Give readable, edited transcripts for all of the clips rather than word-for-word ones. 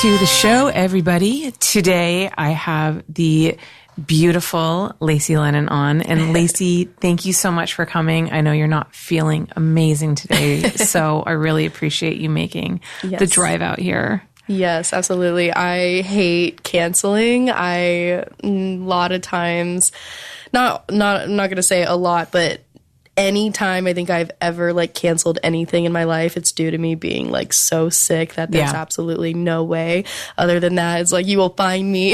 to the show, everybody. Today I have the beautiful Lacy Lennon on. And Lacy, thank you so much for coming. I know you're not feeling amazing today, so I really appreciate you making the drive out here. Yes, absolutely. I hate canceling. A lot of times, I'm not going to say a lot, but anytime I think I've ever canceled anything in my life, it's due to me being so sick that there's absolutely no way. Other than that, it's you will find me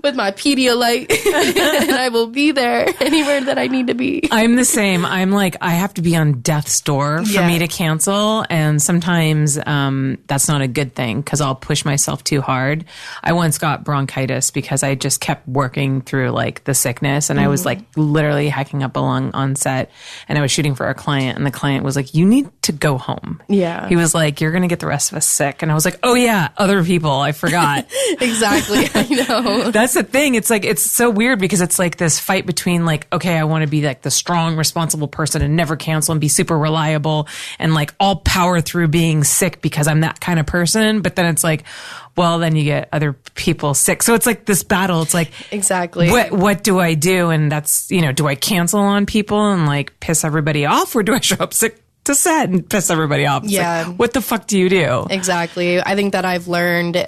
with my Pedialyte and I will be there anywhere that I need to be. I'm the same. I'm I have to be on death's door for me to cancel. And sometimes that's not a good thing because I'll push myself too hard. I once got bronchitis because I just kept working through the sickness, and I was literally hacking up a lung on set. And I was shooting for a client, and the client was like, you need to go home. Yeah. He was like, you're going to get the rest of us sick. And I was like, oh yeah, other people. I forgot. Exactly. I know. That's the thing. It's it's so weird because it's this fight between okay, I want to be the strong, responsible person and never cancel and be super reliable and all power through being sick because I'm that kind of person. But then it's well, then you get other people sick. So it's this battle. It's exactly. What do I do? And that's, do I cancel on people and piss everybody off, or do I show up sick to set and piss everybody off? It's what the fuck do you do? Exactly. I think that I've learned,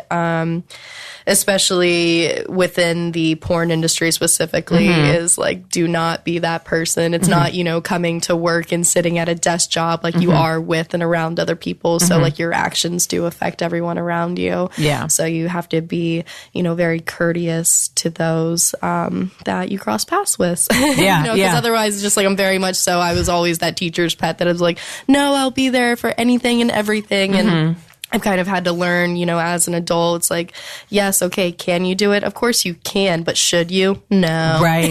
especially within the porn industry specifically, is do not be that person. It's not, coming to work and sitting at a desk job you are with and around other people. So your actions do affect everyone around you. Yeah. So you have to be, very courteous to those that you cross paths with. Yeah. Because otherwise it's just I'm very much so, I was always that teacher's pet that is no, I'll be there for anything and everything. And I've kind of had to learn, as an adult, it's yes, okay, can you do it? Of course you can, but should you? No. Right.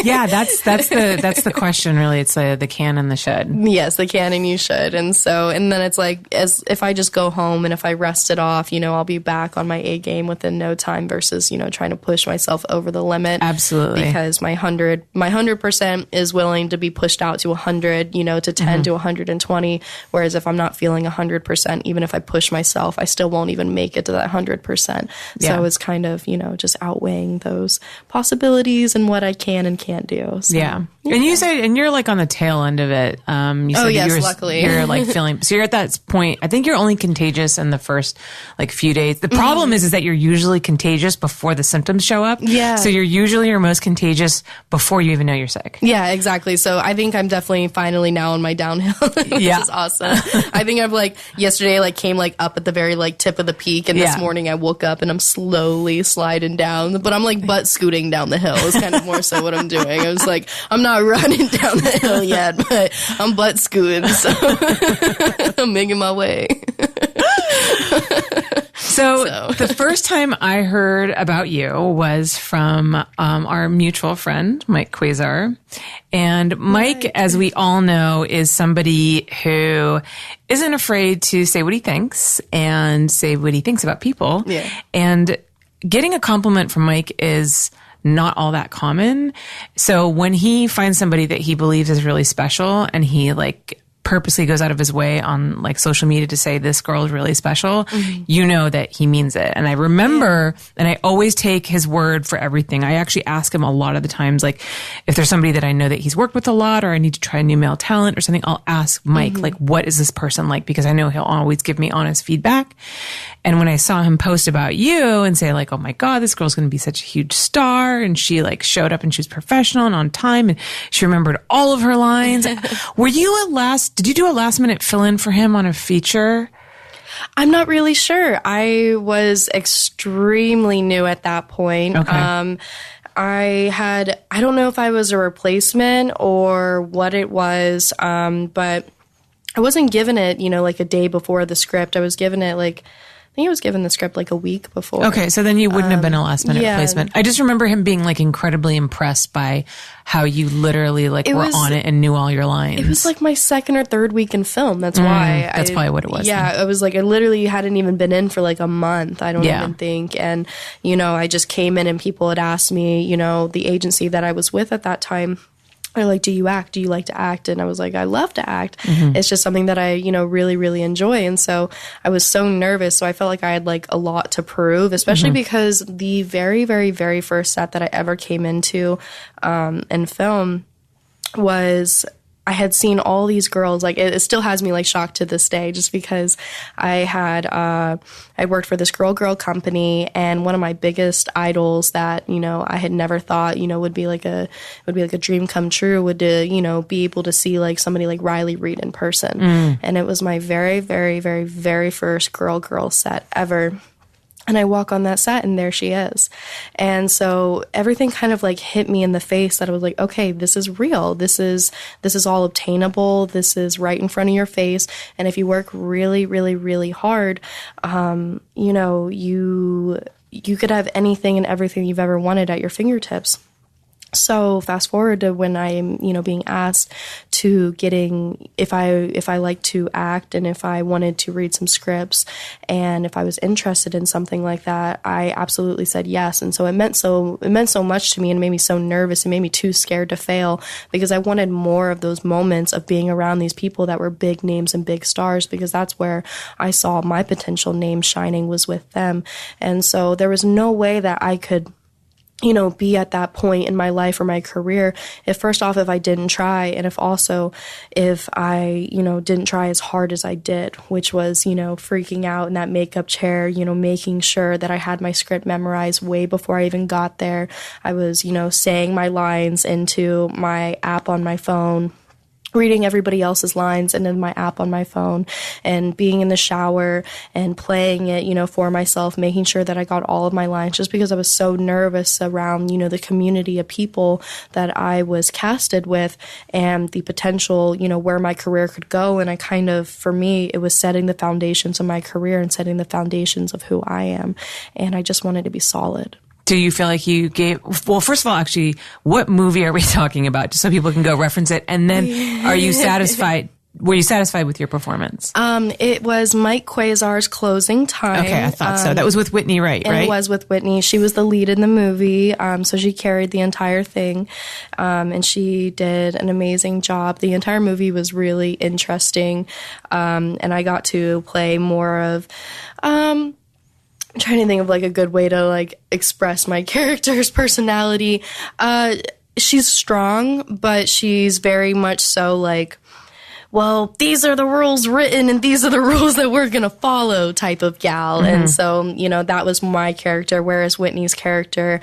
Yeah, that's the question, really. It's the can and the should. Yes, the can and you should. And then it's as if I just go home and if I rest it off, I'll be back on my A game within no time versus, trying to push myself over the limit. Absolutely. Because my 100% is willing to be pushed out to 100, to 10 to 120. Whereas if I'm not feeling 100%, even if I push myself, I still won't even make it to that 100%. So it's kind of, just outweighing those possibilities and what I can and can't do. So, yeah. And you said, and you're on the tail end of it. You said luckily. You're feeling, so you're at that point. I think you're only contagious in the first few days. The problem is that you're usually contagious before the symptoms show up. Yeah. So you're usually your most contagious before you even know you're sick. Yeah, exactly. So I think I'm definitely finally now on my downhill, which is awesome. I think I've yesterday came up at the very tip of the peak, and this morning I woke up and I'm slowly sliding down, but I'm butt scooting down the hill is kind of more so what I'm doing. I was I'm not running down the hill yet, but I'm butt scooting, so I'm making my way. So the first time I heard about you was from our mutual friend, Mike Quasar. And Mike, as we all know, is somebody who isn't afraid to say what he thinks and say what he thinks about people. Yeah. And getting a compliment from Mike is not all that common. So when he finds somebody that he believes is really special and he purposely goes out of his way on social media to say this girl is really special, you know that he means it. And I remember, and I always take his word for everything. I actually ask him a lot of the times, if there's somebody that I know that he's worked with a lot, or I need to try a new male talent or something, I'll ask Mike, what is this person like? Because I know he'll always give me honest feedback. And when I saw him post about you and say oh my God, this girl's going to be such a huge star. And she showed up and she was professional and on time and she remembered all of her lines. Did you do a last minute fill in for him on a feature? I'm not really sure. I was extremely new at that point. Okay. I don't know if I was a replacement or what it was, but I wasn't given it, a day before the script. I was given it I think I was given the script a week before. Okay, so then you wouldn't have been a last minute replacement. I just remember him being incredibly impressed by how you literally were on it and knew all your lines. It was my second or third week in film. That's why. That's probably what it was. Yeah, then. It was I literally hadn't even been in for a month. I don't even think. And, I just came in and people had asked me, the agency that I was with at that time, They're like, do you act? Do you like to act? And I was like, I love to act. It's just something that I, really, really enjoy. And so I was so nervous. So I felt like I had like a lot to prove, especially because the very, very, very first set that I ever came into in film was, I had seen all these girls, like it still has me like shocked to this day, just because I worked for this girl company, and one of my biggest idols that, I had never thought, would be like a dream come true would, be able to see like somebody like Riley Reid in person. And it was my very, very, very, very first girl set ever. And I walk on that set and there she is. And so everything kind of like hit me in the face that I was like, okay, this is real. This is all obtainable. This is right in front of your face. And if you work really, really, really hard, you could have anything and everything you've ever wanted at your fingertips. So fast forward to when I'm, being asked to getting, if I like to act and if I wanted to read some scripts and if I was interested in something like that, I absolutely said yes. And so it meant so much to me, and it made me so nervous. It made me too scared to fail, because I wanted more of those moments of being around these people that were big names and big stars, because that's where I saw my potential name shining, was with them. And so there was no way that I could be at that point in my life or my career if I didn't try, and if I, didn't try as hard as I did, which was, freaking out in that makeup chair, making sure that I had my script memorized way before I even got there. I was, saying my lines into my app on my phone, reading everybody else's lines and then my app on my phone, and being in the shower and playing it, for myself, making sure that I got all of my lines, just because I was so nervous around, the community of people that I was casted with and the potential, where my career could go. And I kind of, for me, it was setting the foundations of my career and setting the foundations of who I am. And I just wanted to be solid. Do you feel like you well, first of all, actually, what movie are we talking about? Just so people can go reference it. And then were you satisfied with your performance? It was Mike Quasar's Closing Time. Okay, I thought so. That was with Whitney Wright, right? It was with Whitney. She was the lead in the movie, so she carried the entire thing, and she did an amazing job. The entire movie was really interesting, and I got to play more of... I'm trying to think of like a good way to like express my character's personality. She's strong, but she's very much so like, well, these are the rules written and these are the rules that we're going to follow type of gal. And so, that was my character. Whereas Whitney's character,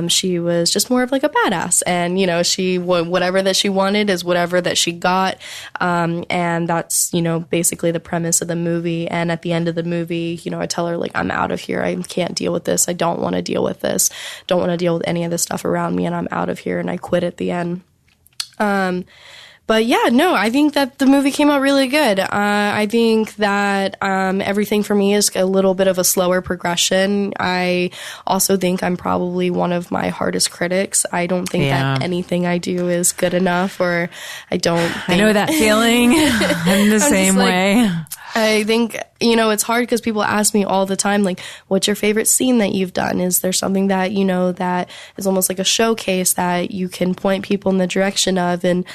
she was just more of like a badass, and, she whatever that she wanted is whatever that she got. And that's, basically the premise of the movie. And at the end of the movie, I tell her like, I'm out of here. I can't deal with this. I don't want to deal with this. Don't want to deal with any of this stuff around me. And I'm out of here. And I quit at the end. But yeah, no, I think that the movie came out really good. I think that everything for me is a little bit of a slower progression. I also think I'm probably one of my hardest critics. I don't think that anything I do is good enough, or I don't think... I know that feeling. I'm the same way. I think, it's hard because people ask me all the time, like, what's your favorite scene that you've done? Is there something that, that is almost like a showcase that you can point people in the direction of? And,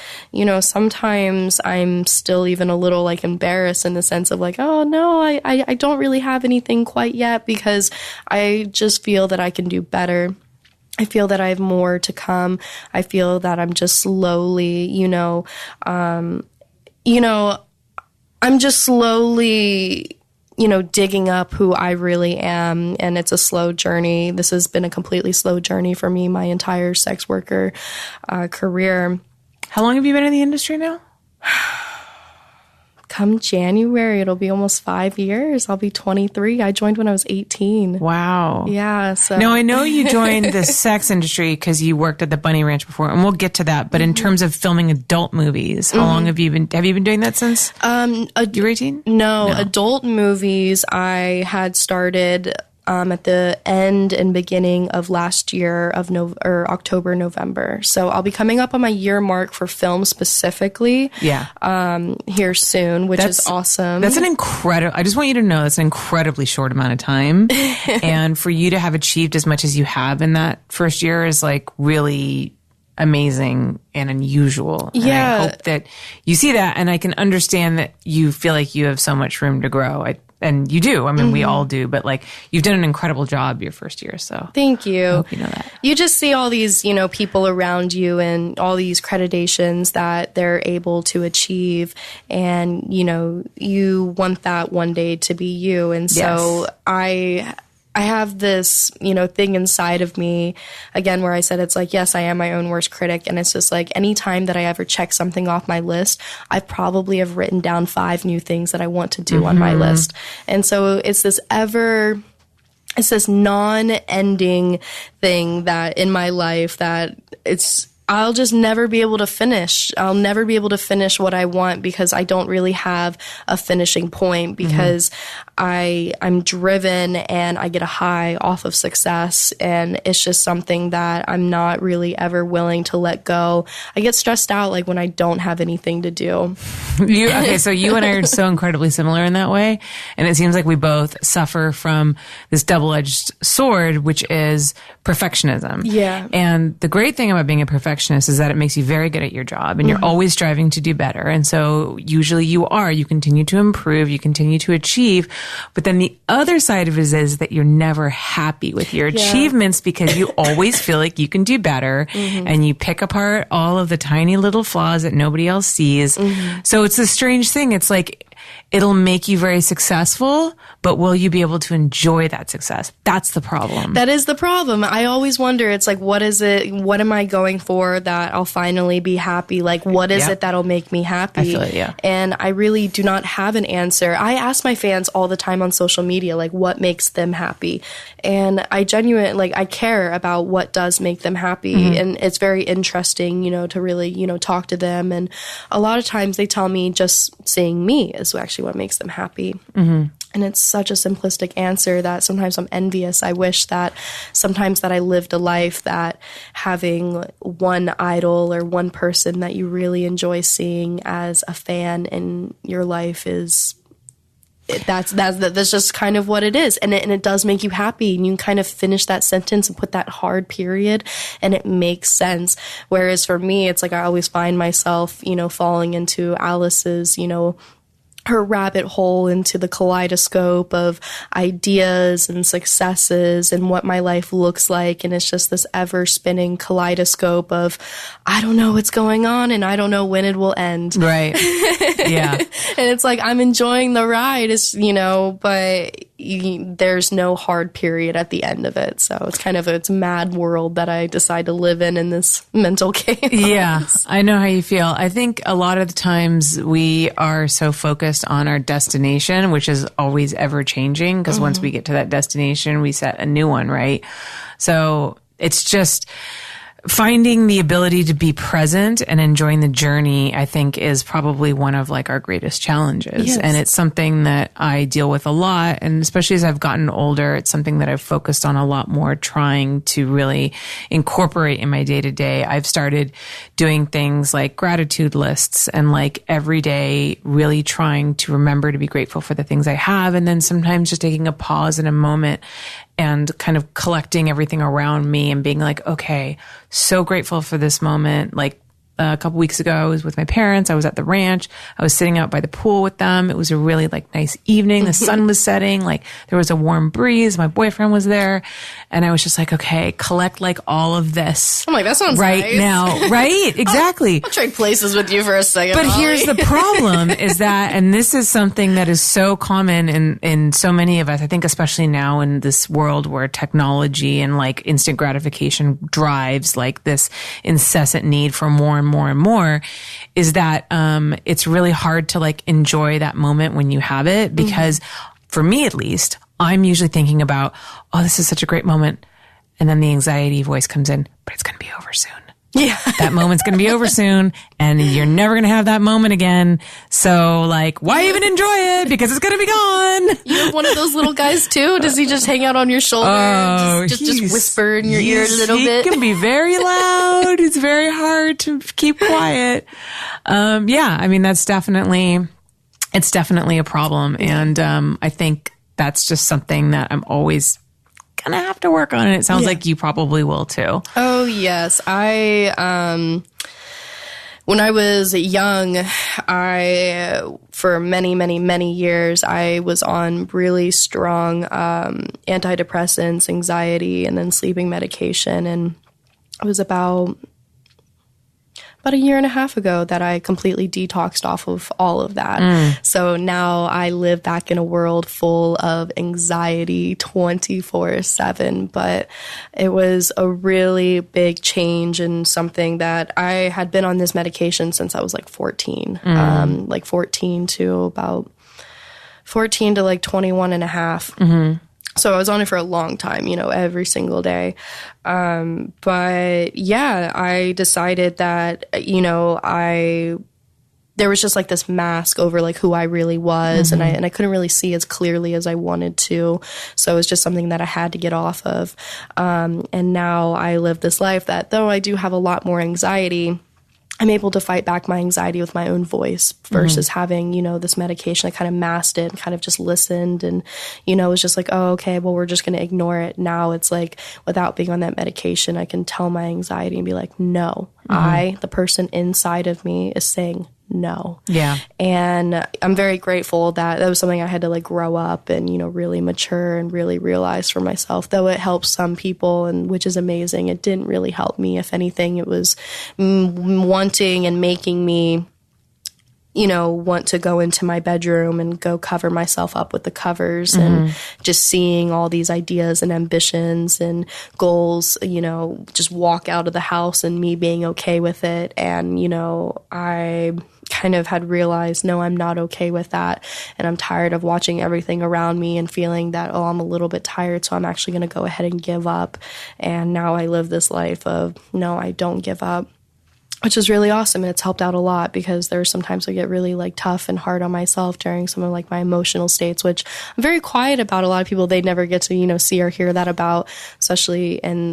sometimes I'm still even a little like embarrassed in the sense of like, oh no, I don't really have anything quite yet, because I just feel that I can do better. I feel that I have more to come. I feel that I'm just slowly, I'm just slowly, digging up who I really am, and it's a slow journey. This has been a completely slow journey for me, my entire sex worker career. How long have you been in the industry now? Come January, it'll be almost 5 years. I'll be 23. I joined when I was 18. Wow. Yeah. So now I know you joined the sex industry because you worked at the Bunny Ranch before, and we'll get to that. But in terms of filming adult movies, how long have you been doing that since? You were 18? No, adult movies I had started at the end and beginning of last year of October, November. So I'll be coming up on my year mark for film specifically. Yeah. Here soon, which is awesome. That's an incredible, I just want you to know that's an incredibly short amount of time. And for you to have achieved as much as you have in that first year is like really amazing and unusual. And Yeah. I hope that you see that, and I can understand that you feel like you have so much room to grow. And you do. I mean, we all do, but like you've done an incredible job your first year. So thank you. I hope you know that. You just see all these, people around you and all these accreditations that they're able to achieve. And, you want that one day to be you. And so Yes. I have this, thing inside of me, again, where I said it's like, yes, I am my own worst critic. And it's just like any time that I ever check something off my list, I probably have written down 5 new things that I want to do on my list. And so it's this non-ending thing that in my life that I'll just never be able to finish. I'll never be able to finish what I want because I don't really have a finishing point because I'm driven and I get a high off of success, and it's just something that I'm not really ever willing to let go. I get stressed out like when I don't have anything to do. Okay, so you and I are so incredibly similar in that way, and it seems like we both suffer from this double-edged sword, which is perfectionism. Yeah. And the great thing about being a perfectionist is that it makes you very good at your job, and you're always striving to do better. And so usually you continue to improve, you continue to achieve. But then the other side of it is that you're never happy with your achievements because you always feel like you can do better, and you pick apart all of the tiny little flaws that nobody else sees. So it's a strange thing. It's like it'll make you very successful, but will you be able to enjoy that success? That's the problem. That is the problem. I always wonder, it's like, what is it? What am I going for that I'll finally be happy? Like, what is it that'll make me happy? I feel it, yeah. And I really do not have an answer. I ask my fans all the time on social media, like, what makes them happy? And I I care about what does make them happy. And it's very interesting, to really, talk to them. And a lot of times they tell me just seeing me is actually what makes them happy. And it's such a simplistic answer that sometimes I'm envious. I wish that sometimes that I lived a life that having one idol or one person that you really enjoy seeing as a fan in your life is that's just kind of what it is. And it does make you happy, and you can kind of finish that sentence and put that hard period, and it makes sense. Whereas for me, it's like I always find myself, falling into Alice's, her rabbit hole into the kaleidoscope of ideas and successes and what my life looks like. And it's just this ever spinning kaleidoscope of, I don't know what's going on and I don't know when it will end. Right. Yeah. And it's like, I'm enjoying the ride, but there's no hard period at the end of it. So it's kind of it's a mad world that I decide to live in this mental chaos. Yeah, I know how you feel. I think a lot of the times we are so focused on our destination, which is always ever changing, because once we get to that destination, we set a new one, right? So it's just finding the ability to be present and enjoying the journey, I think, is probably one of our greatest challenges. Yes. And it's something that I deal with a lot. And especially as I've gotten older, it's something that I've focused on a lot more, trying to really incorporate in my day to day. I've started doing things like gratitude lists and every day really trying to remember to be grateful for the things I have. And then sometimes just taking a pause in a moment and kind of collecting everything around me and being like, okay, so grateful for this moment. A couple weeks ago, I was with my parents. I was at the ranch. I was sitting out by the pool with them. It was a really nice evening. The sun was setting. There was a warm breeze. My boyfriend was there. And I was just okay, collect all of this. I'm like, that sounds right nice. now. Right? Exactly. I'll trade places with you for a second. But Molly. here's the problem is that, and this is something that is so common in so many of us, I think especially now in this world where technology and instant gratification drives this incessant need for more and more and more, is that it's really hard to enjoy that moment when you have it, because for me at least, I'm usually thinking about, oh, this is such a great moment. And then the anxiety voice comes in, but it's going to be over soon. Yeah. That moment's going to be over soon, and you're never going to have that moment again. So, why even enjoy it? Because it's going to be gone. You have one of those little guys too? Does he just hang out on your shoulder and just whisper in your ear a little bit? He can be very loud. It's very hard to keep quiet. That's definitely a problem. And I think that's just something that I'm always going to have to work on it. It sounds like you probably will too. Oh, yes. When I was young, for many, many, many years, I was on really strong antidepressants, anxiety, and then sleeping medication. And it was about a year and a half ago that I completely detoxed off of all of that. So now I live back in a world full of anxiety 24/7. But it was a really big change and something that I had been on this medication since I was like 14, like 14 to like 21 and a half. So I was on it for a long time, every single day. But yeah, I decided that, there was just like this mask over like who I really was, and I couldn't really see as clearly as I wanted to. So it was just something that I had to get off of. And now I live this life that though I do have a lot more anxiety, I'm able to fight back my anxiety with my own voice versus having, this medication. I kind of masked it and kind of just listened and, it was just like, oh, okay, well, we're just going to ignore it. Now it's like without being on that medication, I can tell my anxiety and be like, no, the person inside of me is saying no. Yeah. And I'm very grateful that was something I had to like grow up and, really mature and really realize for myself, though it helps some people, and which is amazing. It didn't really help me. If anything, it was wanting and making me, want to go into my bedroom and go cover myself up with the covers and just seeing all these ideas and ambitions and goals, just walk out of the house and me being okay with it. And, I kind of had realized, no, I'm not okay with that. And I'm tired of watching everything around me and feeling that, oh, I'm a little bit tired, so I'm actually going to go ahead and give up. And now I live this life of, no, I don't give up, which is really awesome. And it's helped out a lot because there's sometimes I get really like tough and hard on myself during some of like my emotional states, which I'm very quiet about. A lot of people, they never get to, see or hear that about, especially in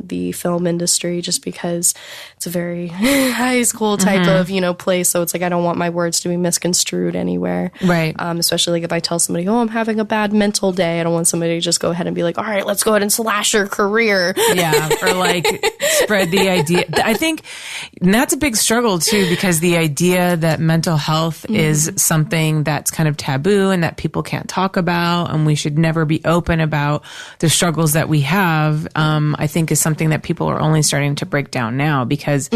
the film industry, just because it's a very high school type of, place. So it's like, I don't want my words to be misconstrued anywhere. Right. Especially like if I tell somebody, oh, I'm having a bad mental day, I don't want somebody to just go ahead and be like, all right, let's go ahead and slash your career. Yeah. Or like spread the idea. I think, and that's a big struggle too, because the idea that mental health is something that's kind of taboo and that people can't talk about, and we should never be open about the struggles that we have, I think is something that people are only starting to break down now, because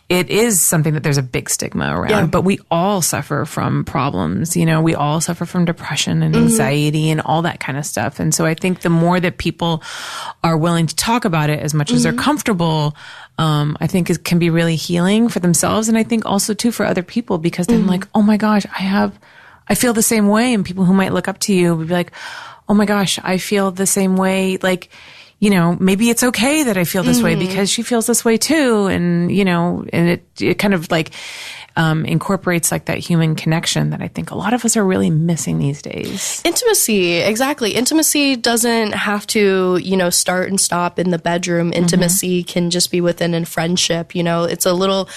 it is something that there's a big stigma around. Yeah. But we all suffer from problems, we all suffer from depression and anxiety and all that kind of stuff. And so I think the more that people are willing to talk about it as much as they're comfortable, I think it can be really healing for themselves. And I think also too for other people, because they're like, oh my gosh, I feel the same way. And people who might look up to you would be like, oh my gosh, I feel the same way. Like, maybe it's okay that I feel this way because she feels this way too. And, and it kind of like, incorporates like that human connection that I think a lot of us are really missing these days. Intimacy, exactly. Intimacy doesn't have to, start and stop in the bedroom. Intimacy can just be within a friendship. It's a little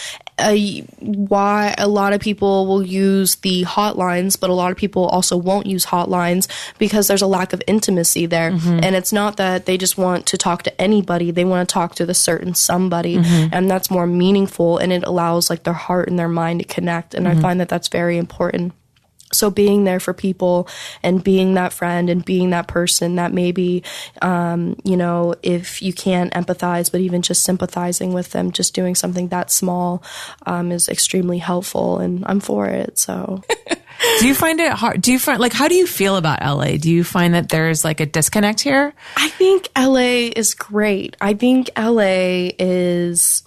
why a lot of people will use the hotlines, but a lot of people also won't use hotlines because there's a lack of intimacy there. And it's not that they just want to talk to anybody. They want to talk to the certain somebody, and that's more meaningful, and it allows like their heart and their mind to connect. And I find that that's very important. So being there for people and being that friend and being that person that maybe, if you can't empathize, but even just sympathizing with them, just doing something that small is extremely helpful, and I'm for it. So do you find it hard? How do you feel about LA? Do you find that there's like a disconnect here? I think LA is great. I think LA is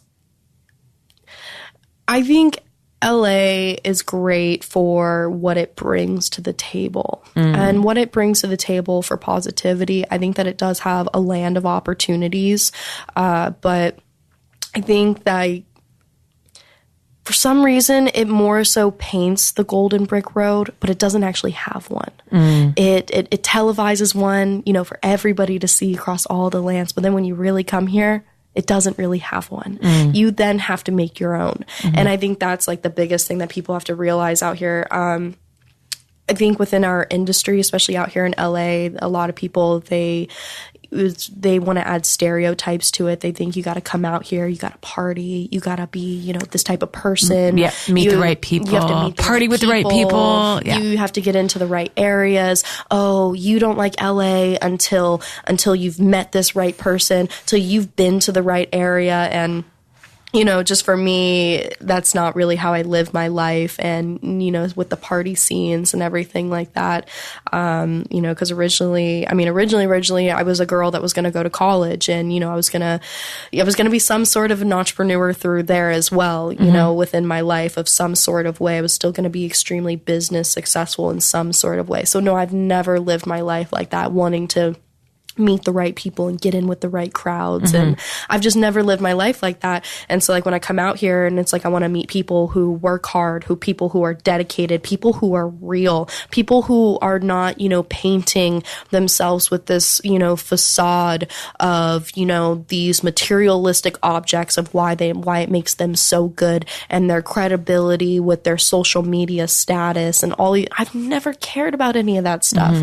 great for what it brings to the table. And what it brings to the table for positivity, I think that it does have a land of opportunities. But I think that for some reason, it more so paints the golden brick road, but it doesn't actually have one. It televises one, for everybody to see across all the lands. But then when you really come here, it doesn't really have one. You then have to make your own. And I think that's like the biggest thing that people have to realize out here. I think within our industry, especially out here in LA, a lot of people, they they want to add stereotypes to it. They think you got to come out here, you got to party, you got to be, you know, this type of person. Yeah, meet the right people. You have to meet the party right with people. the right people. Yeah. You have to get into the right areas. Oh, you don't like LA until you've met this right person, till you've been to the right area. And you know, just for me, that's not really how I live my life. And, you know, with the party scenes and everything like that, you know, because originally I was a girl that was going to go to college, and, you know, I was going to be some sort of an entrepreneur through there as well, you know, within my life of some sort of way. I was still going to be extremely business successful in some sort of way. So no, I've never lived my life like that, wanting to meet the right people and get in with the right crowds. And I've just never lived my life like that. And so like when I come out here and it's like, I want to meet people who work hard, people who are dedicated, people who are real, people who are not, you know, painting themselves with this, you know, facade of, you know, these materialistic objects of why it makes them so good, and their credibility with their social media status and all. I've never cared about any of that stuff.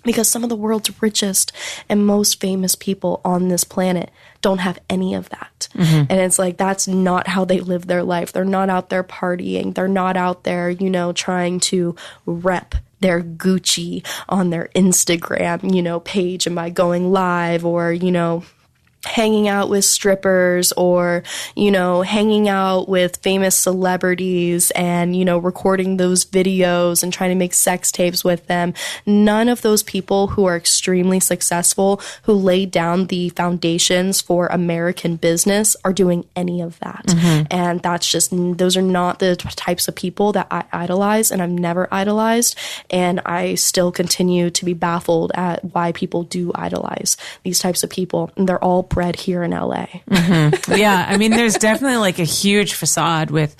Because some of the world's richest and most famous people on this planet don't have any of that. And it's like, that's not how they live their life. They're not out there partying. They're not out there, you know, trying to rep their Gucci on their Instagram, you know, page and by going live, or, you know, hanging out with strippers, or, you know, hanging out with famous celebrities and, you know, recording those videos and trying to make sex tapes with them. None of those people who are extremely successful, who laid down the foundations for American business, are doing any of that. And that's just, those are not the types of people that I idolize, and I've never idolized. And I still continue to be baffled at why people do idolize these types of people. And they're all bred here in LA. Yeah, I mean, there's definitely like a huge facade with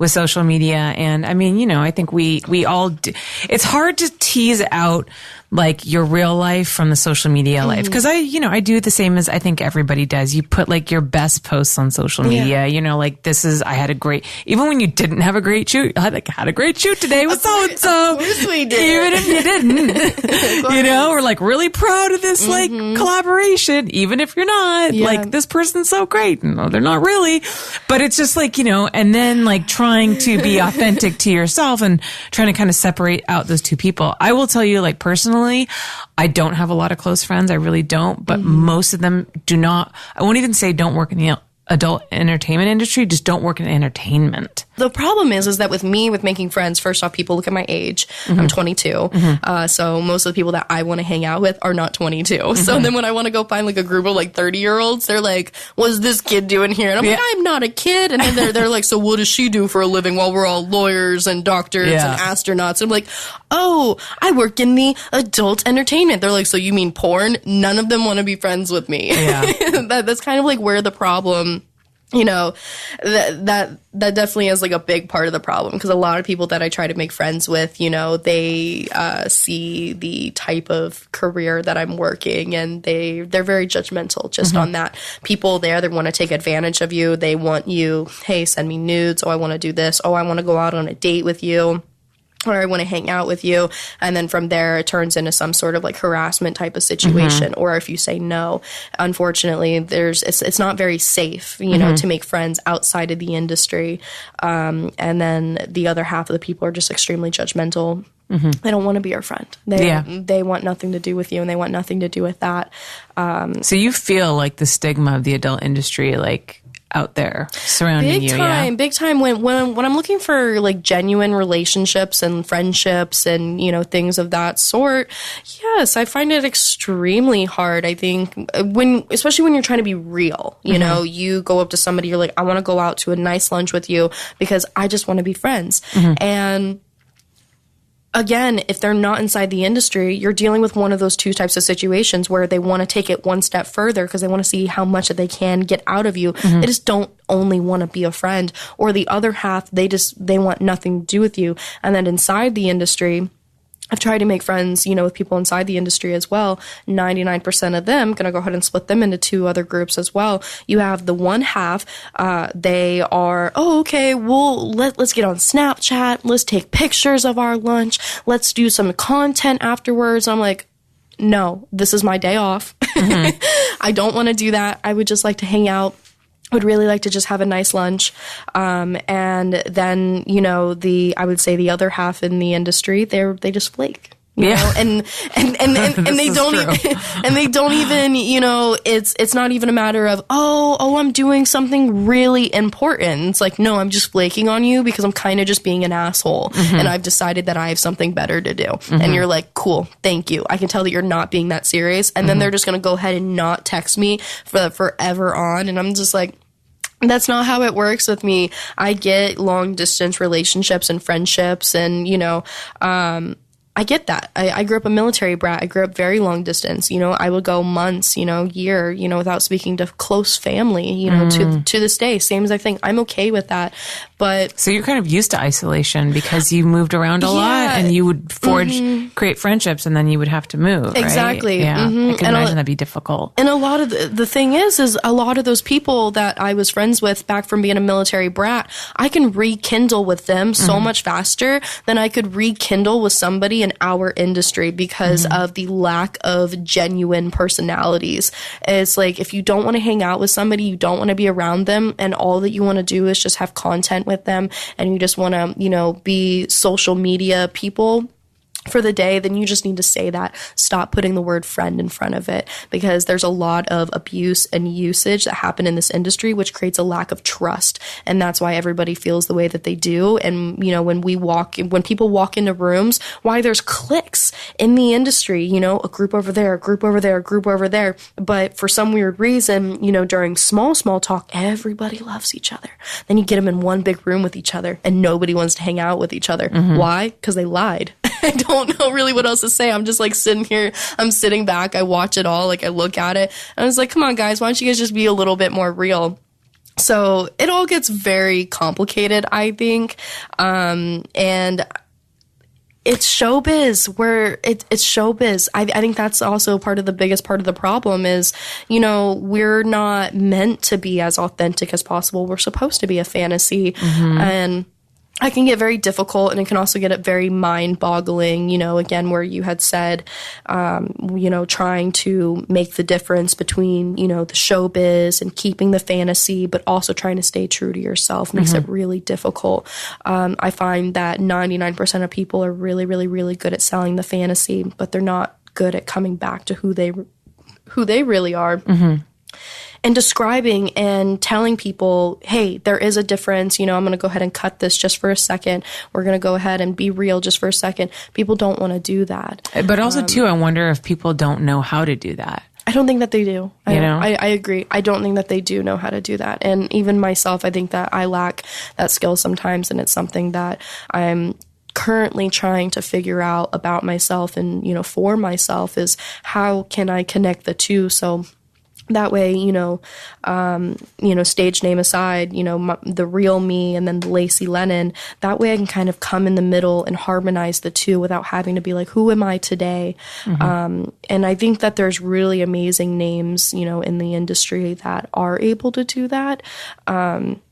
social media, and I mean, you know, I think we all do. It's hard to tease out like your real life from the social media life, because I do the same as I think everybody does. You put like your best posts on social media. You know, like I had a great, even when you didn't have a great shoot, I had a great shoot today with so and so. Of course we did. Even if you didn't, you know, we're like really proud of this like collaboration, even if you're not. Like, this person's so great. No, they're not really, but it's just like, you know, and then like trying to be authentic to yourself and trying to kind of separate out those two people. I will tell you, like, personally, I don't have a lot of close friends. I really don't, but most of them do not. I won't even say don't work in the adult entertainment industry, just don't work in entertainment. The problem is that with me, with making friends, first off, people look at my age. I'm 22. So most of the people that I want to hang out with are not 22. So then when I want to go find like a group of like 30-year-olds, they're like, what's this kid doing here? And I'm like, I'm not a kid. And then they're like, so what does she do for a living while we're all lawyers and doctors and astronauts? And I'm like, oh, I work in the adult entertainment. They're like, so you mean porn? None of them want to be friends with me. That's kind of like where the problem, you know, that definitely is like a big part of the problem, because a lot of people that I try to make friends with, you know, they see the type of career that I'm working, and they're very judgmental just on that. People there, they want to take advantage of you. They want you, hey, send me nudes. Oh, I want to do this. Oh, I want to go out on a date with you, or I want to hang out with you. And then from there, it turns into some sort of like harassment type of situation. Or if you say no, unfortunately, it's not very safe, you know, to make friends outside of the industry. And then the other half of the people are just extremely judgmental. They don't want to be your friend. They want nothing to do with you, and they want nothing to do with that. So you feel like the stigma of the adult industry, like, out there surrounding you. Big time. When I'm looking for like genuine relationships and friendships and, you know, things of that sort, yes, I find it extremely hard. I think especially when you're trying to be real, you know, you go up to somebody, you're like, I want to go out to a nice lunch with you because I just want to be friends. And again, if they're not inside the industry, you're dealing with one of those two types of situations where they want to take it one step further because they want to see how much that they can get out of you. They just don't only want to be a friend. Or the other half, they want nothing to do with you. And then inside the industry, I've tried to make friends, you know, with people inside the industry as well. 99% of them, going to go ahead and split them into two other groups as well. You have the one half, they are, oh, okay, well, let's get on Snapchat. Let's take pictures of our lunch. Let's do some content afterwards. I'm like, no, this is my day off. I don't want to do that. I would just like to hang out. Would really like to just have a nice lunch. And then, you know, I would say the other half in the industry, they just flake. You know? And they don't even, and they don't even, you know, it's not even a matter of, oh, I'm doing something really important. It's like, no, I'm just flaking on you because I'm kind of just being an asshole. And I've decided that I have something better to do. And you're like, cool, thank you. I can tell that you're not being that serious. And then they're just going to go ahead and not text me for forever on. And I'm just like, that's not how it works with me. I get long distance relationships and friendships and, you know, I get that. I grew up a military brat. I grew up very long distance. You know, I would go months, you know, year, you know, without speaking to close family, you know, to this day. Same as I think. I'm okay with that. But so you're kind of used to isolation because you moved around a lot and you would create friendships and then you would have to move. Exactly. Right? Yeah. I can imagine that'd be difficult. And a lot of the thing is a lot of those people that I was friends with back from being a military brat, I can rekindle with them so much faster than I could rekindle with somebody in our industry because of the lack of genuine personalities. It's like, if you don't want to hang out with somebody, you don't want to be around them, and all that you want to do is just have content with them, and you just want to, you know, be social media people for the day, then you just need to say that. Stop putting the word friend in front of it, because there's a lot of abuse and usage that happen in this industry, which creates a lack of trust. And that's why everybody feels the way that they do. And, you know, when people walk into rooms, why there's cliques in the industry, you know, a group over there, a group over there, a group over there. But for some weird reason, you know, during small talk, everybody loves each other. Then you get them in one big room with each other and nobody wants to hang out with each other. Why? Because they lied. I don't know really what else to say. I'm just like sitting here. I'm sitting back. I watch it all. Like I look at it. And I was like, come on, guys. Why don't you guys just be a little bit more real? So it all gets very complicated, I think. And it's showbiz where it's showbiz. I think that's also part of the biggest part of the problem is, you know, we're not meant to be as authentic as possible. We're supposed to be a fantasy. And I can get very difficult, and it can also get very mind-boggling, you know, again, where you had said, you know, trying to make the difference between, you know, the showbiz and keeping the fantasy, but also trying to stay true to yourself makes it really difficult. I find that 99% of people are really, really, really good at selling the fantasy, but they're not good at coming back to who they really are. And describing and telling people, hey, there is a difference. You know, I'm going to go ahead and cut this just for a second. We're going to go ahead and be real just for a second. People don't want to do that. But also, too, I wonder if people don't know how to do that. I don't think that they do. I agree. I don't think that they do know how to do that. And even myself, I think that I lack that skill sometimes. And it's something that I'm currently trying to figure out about myself and, you know, for myself is how can I connect the two? So that way, you know, stage name aside, you know, the real me and then the Lacy Lennon, that way I can kind of come in the middle and harmonize the two without having to be like, who am I today? And I think that there's really amazing names, you know, in the industry that are able to do that. I'm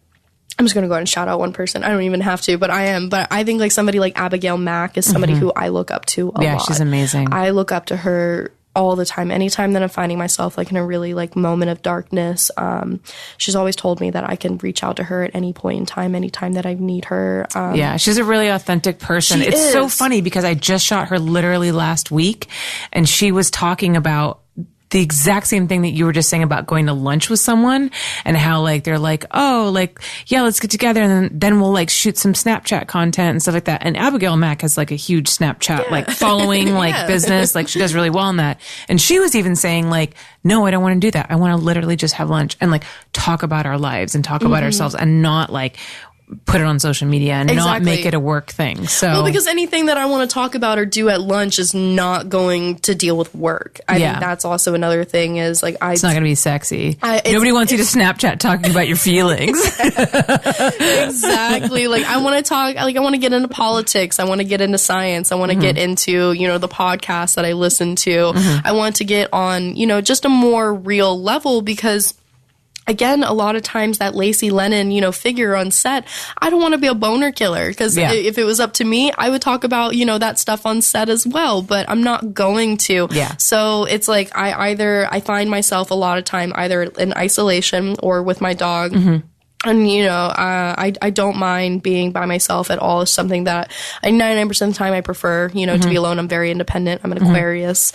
just going to go ahead and shout out one person. I don't even have to, but I am. But I think like somebody like Abigail Mack is somebody who I look up to a lot. Yeah, she's amazing. I look up to her all the time. Anytime that I'm finding myself like in a really like moment of darkness, she's always told me that I can reach out to her at any point in time, anytime that I need her. Yeah, she's a really authentic person. It's so funny because I just shot her literally last week, and she was talking about the exact same thing that you were just saying about going to lunch with someone and how like they're like, oh, like, yeah, let's get together and then we'll like shoot some Snapchat content and stuff like that. And Abigail Mack has like a huge Snapchat like following like business, like she does really well in that. And she was even saying like, no, I don't want to do that. I want to literally just have lunch and like talk about our lives and talk about ourselves and not like put it on social media and not make it a work thing. So, well, because anything that I want to talk about or do at lunch is not going to deal with work. I think that's also another thing is like, it's not going to be sexy. Nobody wants you to Snapchat talking about your feelings. Exactly. Like I want to talk, like I want to get into politics. I want to get into science. I want to get into, you know, the podcast that I listen to. I want to get on, you know, just a more real level because again, a lot of times that Lacy Lennon, you know, figure on set, I don't want to be a boner killer, because if it was up to me, I would talk about, you know, that stuff on set as well, but I'm not going to. Yeah. So it's like I find myself a lot of time either in isolation or with my dog. And, you know, I don't mind being by myself at all. It's something that 99% of the time I prefer, you know, to be alone. I'm very independent. I'm an Aquarius.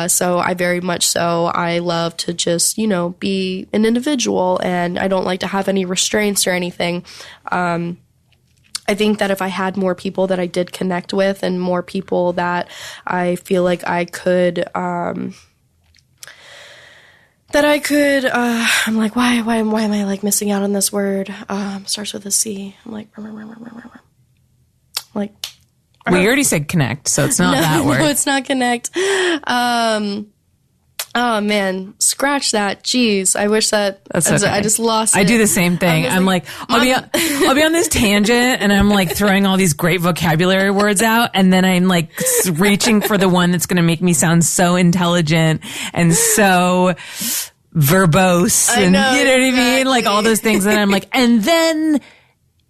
So I very much so. I love to just, you know, be an individual, and I don't like to have any restraints or anything. I think that if I had more people that I did connect with, and more people that I feel like I could, I'm like, why am I like missing out on this word? Starts with a C. I'm like, we already said connect, so it's not that word. No, it's not connect. Oh man, scratch that. Jeez, I wish that. That's okay. I just lost it. I do the same thing. I'm like, I'll be on this tangent, and I'm like throwing all these great vocabulary words out, and then I'm like reaching for the one that's going to make me sound so intelligent and so verbose, and you know what I mean, like all those things. And I'm like, and then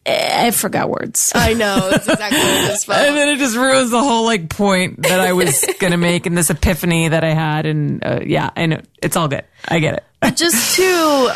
I forgot words. I know. It's exactly what I just felt. And then it just ruins the whole like point that I was going to make, and this epiphany that I had. And yeah, I know. It's all good. I get it. But just to,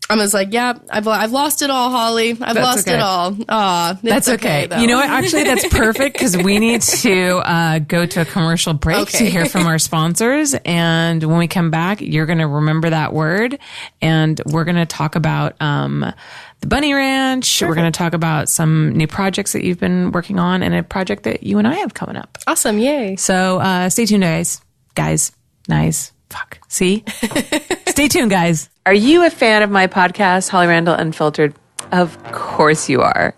I was like, yeah, I've lost it all, Holly. I've lost it all. Aw, that's okay. You know what? Actually, that's perfect, because we need to go to a commercial break to hear from our sponsors. And when we come back, you're going to remember that word, and we're going to talk about the Bunny Ranch. Perfect. We're going to talk about some new projects that you've been working on, and a project that you and I have coming up. Awesome. Yay. So stay tuned, guys. Nice. Fuck. See? Stay tuned, guys. Are you a fan of my podcast, Holly Randall Unfiltered? Of course you are.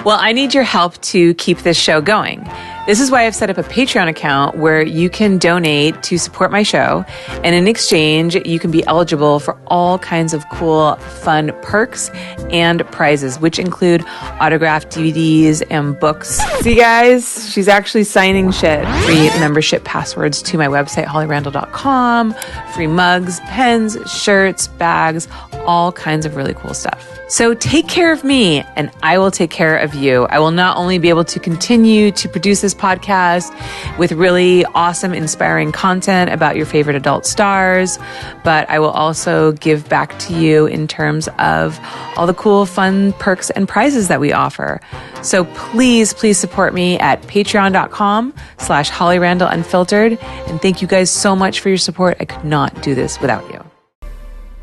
Well, I need your help to keep this show going. This is why I've set up a Patreon account where you can donate to support my show. And in exchange, you can be eligible for all kinds of cool, fun perks and prizes, which include autographed DVDs and books. See, guys, she's actually signing shit. Free membership passwords to my website, hollyrandall.com, free mugs, pens, shirts, bags, all kinds of really cool stuff. So take care of me, and I will take care of you. I will not only be able to continue to produce this podcast with really awesome, inspiring content about your favorite adult stars, but I will also give back to you in terms of all the cool, fun perks and prizes that we offer. So please support me at patreon.com/Holly Randall Unfiltered. And thank you guys so much for your support. I could not do this without you.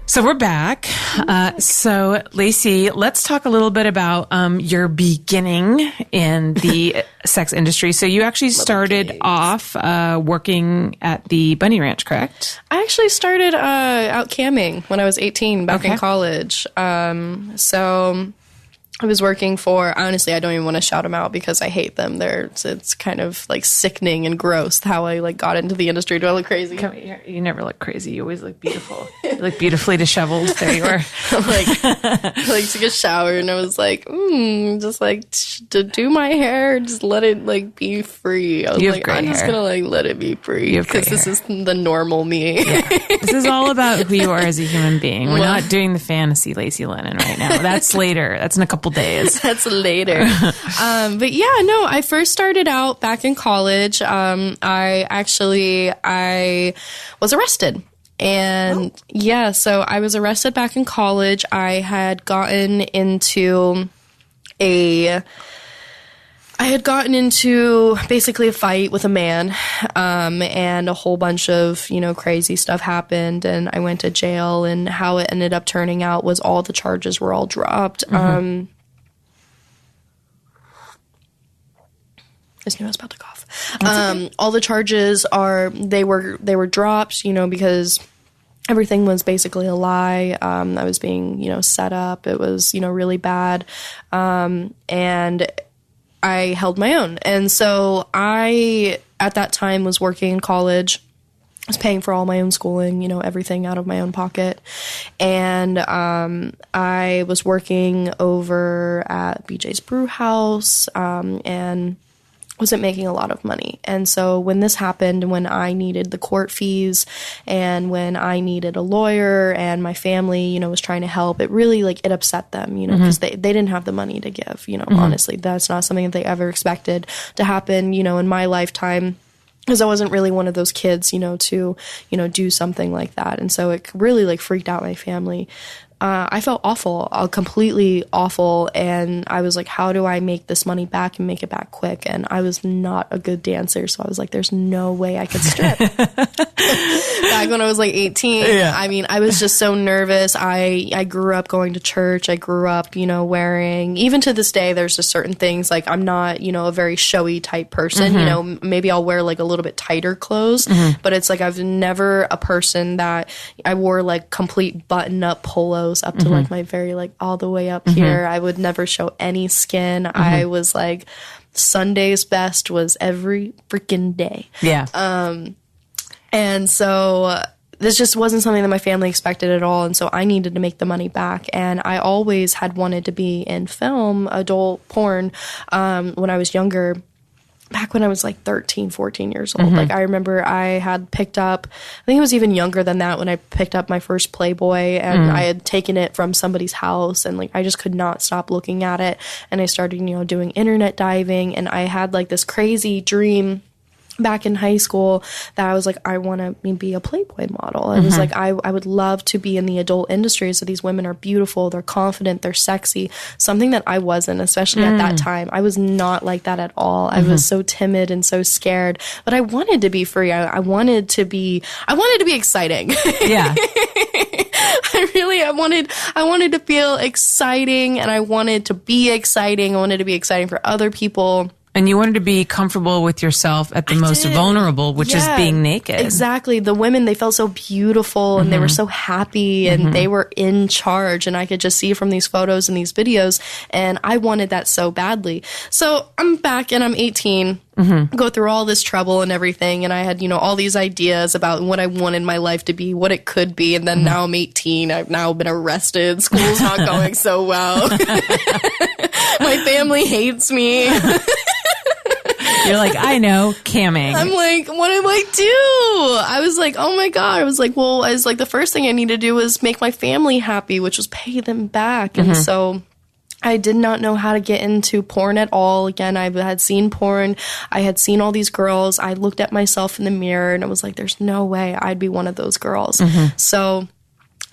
So we're back. So Lacy, let's talk a little bit about your beginning in the sex industry. So you actually started off working at the Bunny Ranch, correct? I actually started out camming when I was 18 back in college. So I was working for, honestly, I don't even want to shout them out because I hate them. It's kind of like sickening and gross how I like got into the industry. Do I look crazy? Come here. You never look crazy. You always look beautiful. You look beautifully disheveled. There you are. like took a shower and I was like, just like to do my hair, just let it like be free. I was like, I'm just gonna like let it be free because this is the normal me. Yeah. This is all about who you are as a human being. We're not doing the fantasy Lacy Lennon right now. That's later. That's in a couple days. That's later. But yeah, no, I first started out back in college. I was arrested. And so I was arrested back in college. I had gotten into basically a fight with a man, and a whole bunch of, crazy stuff happened, and I went to jail, and how it ended up turning out was all the charges were all dropped. I just knew I was about to cough. Okay. All the charges they were dropped, because everything was basically a lie. I was being, set up. It was, really bad. And I held my own. And so I, at that time, was working in college. I was paying for all my own schooling, everything out of my own pocket. And I was working over at BJ's Brew House, and wasn't making a lot of money. And so when this happened, when I needed the court fees and when I needed a lawyer and my family, you know, was trying to help, it really like it upset them, you know, because they didn't have the money to give, you know, honestly, that's not something that they ever expected to happen, you know, in my lifetime. Because I wasn't really one of those kids, you know, to, you know, do something like that. And so it really like freaked out my family. I felt awful, completely awful. And I was like, how do I make this money back and make it back quick? And I was not a good dancer. So I was like, there's no way I could strip. Back when I was like 18, I mean, I was just so nervous. I grew up going to church. I grew up, you know, wearing, even to this day, there's just certain things like I'm not, you know, a very showy type person. You know, maybe I'll wear like a little bit tighter clothes, but it's like I've never a person that I wore like complete button up polos up to like my very like all the way up here. I would never show any skin. I was like Sunday's best was every freaking day. Yeah. And so this just wasn't something that my family expected at all. And so I needed to make the money back. And I always had wanted to be in film, adult porn, when I was younger. Back when I was like 13, 14 years old. Like I remember I had picked up, I think it was even younger than that when I picked up my first Playboy and I had taken it from somebody's house and like I just could not stop looking at it. And I started, you know, doing internet diving and I had like this crazy dream back in high school that I was like, I want to be a Playboy model. I was like, I would love to be in the adult industry. So these women are beautiful, they're confident, they're sexy, something that I wasn't, especially at that time. I was not like that at all. I was so timid and so scared, but I wanted to be free. I wanted to be exciting. Yeah. I wanted to feel exciting and I wanted to be exciting. I wanted to be exciting for other people. And you wanted to be comfortable with yourself at the most vulnerable, which is being naked. Exactly. The women, they felt so beautiful and they were so happy and they were in charge. And I could just see from these photos and these videos. And I wanted that so badly. So I'm back and I'm 18. Go through all this trouble and everything. And I had, you know, all these ideas about what I wanted my life to be, what it could be. And then now I'm 18. I've now been arrested. School's not going so well. My family hates me. You're like, I know, camming. I'm like, what do I do? I was like, oh my God. I was like, the first thing I need to do is make my family happy, which was pay them back. And so I did not know how to get into porn at all. Again, I had seen porn. I had seen all these girls. I looked at myself in the mirror and I was like, there's no way I'd be one of those girls. So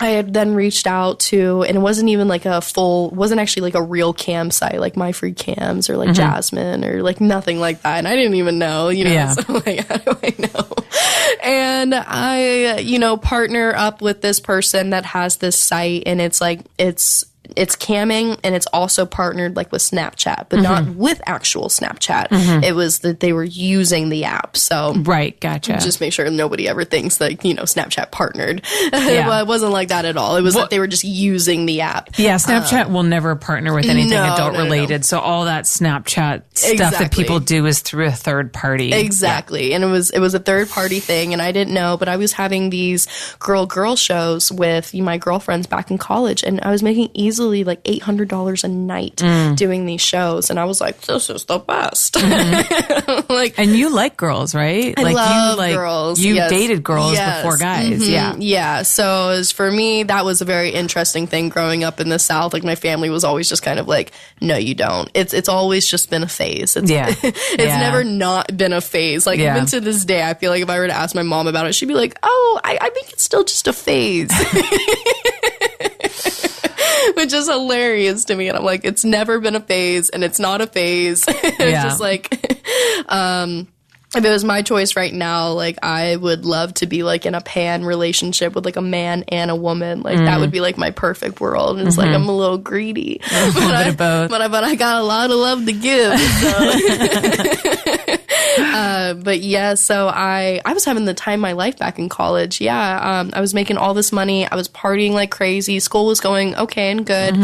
I had then reached out to, and it wasn't even like wasn't actually like a real cam site, like My Free Cams or like Jasmine or like nothing like that. And I didn't even know, you know, so I'm like, how do I know? And I, you know, partner up with this person that has this site and it's like, it's camming and it's also partnered like with Snapchat, but not with actual Snapchat. It was that they were using the app. So gotcha. Just make sure nobody ever thinks like, you know, Snapchat partnered. It wasn't like that at all. It was that they were just using the app. Yeah, Snapchat will never partner with anything adult related. So all that Snapchat stuff that people do is through a third party. Exactly. And it was a third party thing and I didn't know, but I was having these girl shows with my girlfriends back in college and I was making easily like $800 a night doing these shows. And I was like, this is the best. Like, and you like girls, right? I like love you like girls. You dated girls before guys. Yeah. So as for me, that was a very interesting thing growing up in the South. Like my family was always just kind of like, no, you don't. It's always just been a phase. It's never not been a phase. Like even to this day, I feel like if I were to ask my mom about it, she'd be like, oh, I think it's still just a phase. Which is hilarious to me. And I'm like, it's never been a phase and it's not a phase. It's just like, if it was my choice right now, like I would love to be like in a pan relationship with like a man and a woman. Like that would be like my perfect world. And it's like, I'm a little greedy. A little bit of both. But I got a lot of love to give. So. But yeah, so I was having the time of my life back in college. Yeah. I was making all this money. I was partying like crazy. School was going okay and good.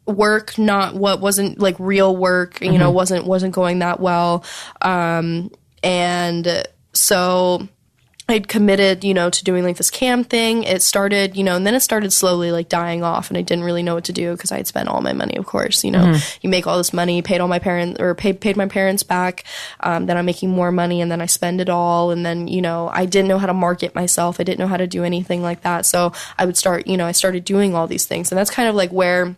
Work, not what wasn't like real work, you know, wasn't going that well. And so I'd committed, to doing like this cam thing. It started, and then it started slowly like dying off, and I didn't really know what to do because I had spent all my money, of course. You make all this money, paid my parents back. Then I'm making more money, and then I spend it all. And then, I didn't know how to market myself. I didn't know how to do anything like that. So I would start, I started doing all these things. And that's kind of like where,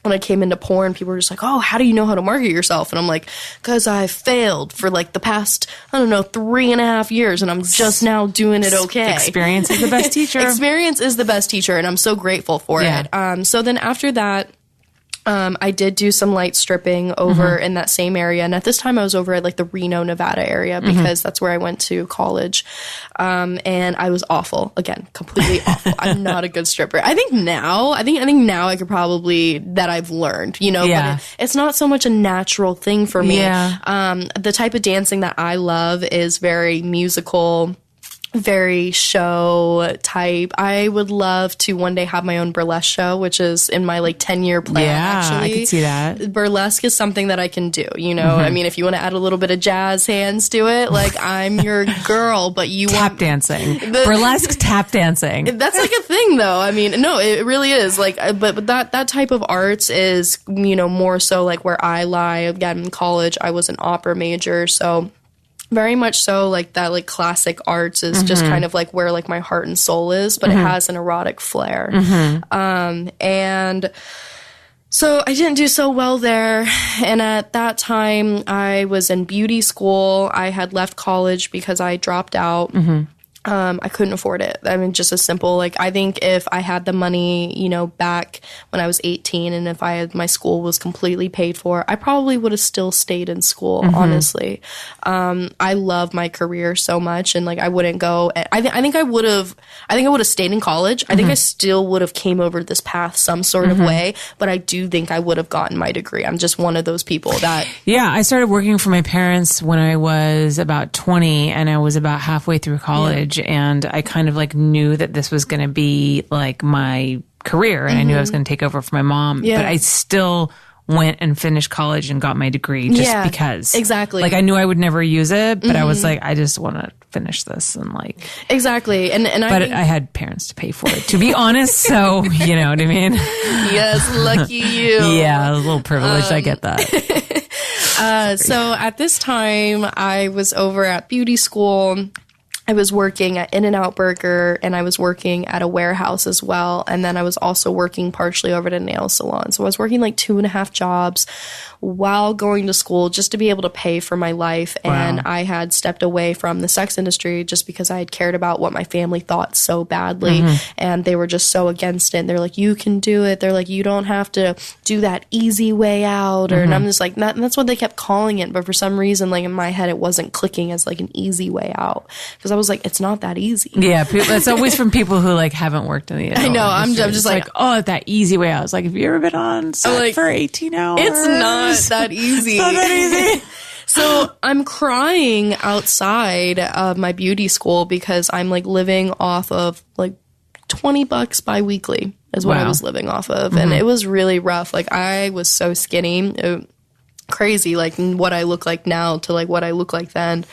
when I came into porn, people were just like, oh, how do you know how to market yourself? And I'm like, because I failed for like the past, 3.5 years, and I'm just now doing it okay. Experience is the best teacher. Experience is the best teacher, and I'm so grateful for it. So then after that, I did do some light stripping over in that same area. And at this time I was over at like the Reno, Nevada area because that's where I went to college. And I was awful. Again, completely awful. I'm not a good stripper. I think now I could probably, that I've learned, but it's not so much a natural thing for me. Yeah. The type of dancing that I love is very musical, very show type. I would love to one day have my own burlesque show, which is in my like 10-year plan. Actually, I could see that. Burlesque is something that I can do. I mean, if you want to add a little bit of jazz hands to it, like I'm your girl. But you tap dancing, burlesque tap dancing. That's like a thing, though. I mean, no, it really is. Like, but that type of arts is more so like where I lie. Again, in college, I was an opera major, so. Very much so, like that, like classic arts is just kind of like where like my heart and soul is, but it has an erotic flair. And so I didn't do so well there. And at that time, I was in beauty school. I had left college because I dropped out. I couldn't afford it. I mean, just as simple. Like, I think if I had the money, back when I was 18 and if my school was completely paid for, I probably would have still stayed in school, honestly. I love my career so much, and like, I wouldn't go. I think I would have stayed in college. I think I still would have came over this path some sort of way, but I do think I would have gotten my degree. I'm just one of those people that. Yeah, I started working for my parents when I was about 20, and I was about halfway through college. And I kind of like knew that this was going to be like my career, and I knew I was going to take over for my mom, but I still went and finished college and got my degree just because. Exactly. Like, I knew I would never use it, but I was like, I just want to finish this and like. Exactly. But I had parents to pay for it, to be honest. So, you know what I mean? Yes, lucky you. Yeah, a little privileged. I get that. So at this time, I was over at beauty school. I was working at In-N-Out Burger, and I was working at a warehouse as well. And then I was also working partially over at a nail salon. So I was working like 2.5 jobs while going to school just to be able to pay for my life. Wow. And I had stepped away from the sex industry just because I had cared about what my family thought so badly. And they were just so against it. And they're like, you can do it. They're like, you don't have to do that easy way out. And I'm just like, and that's what they kept calling it. But for some reason, like in my head, it wasn't clicking as like an easy way out. Because I was like, it's not that easy. Yeah, it's always from people who like haven't worked in the industry. I know. I'm just like, oh, that easy way out. It's like, have you ever been on set for 18 hours? It's not that easy. It's not that easy. So I'm crying outside of my beauty school because I'm like living off of like $20 biweekly is what I was living off of. And it was really rough. Like, I was so skinny. Crazy, like what I look like now to like what I look like then.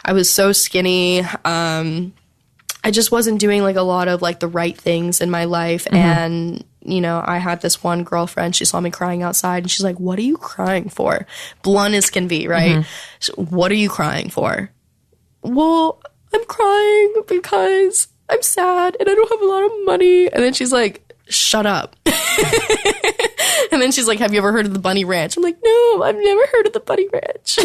I was so skinny. I just wasn't doing like a lot of like the right things in my life. And I had this one girlfriend, she saw me crying outside and she's like, what are you crying for? Blunt as can be, right? What are you crying for? Well, I'm crying because I'm sad and I don't have a lot of money. And then she's like, shut up. And then she's like, have you ever heard of the Bunny Ranch? I'm like, no, I've never heard of the Bunny Ranch.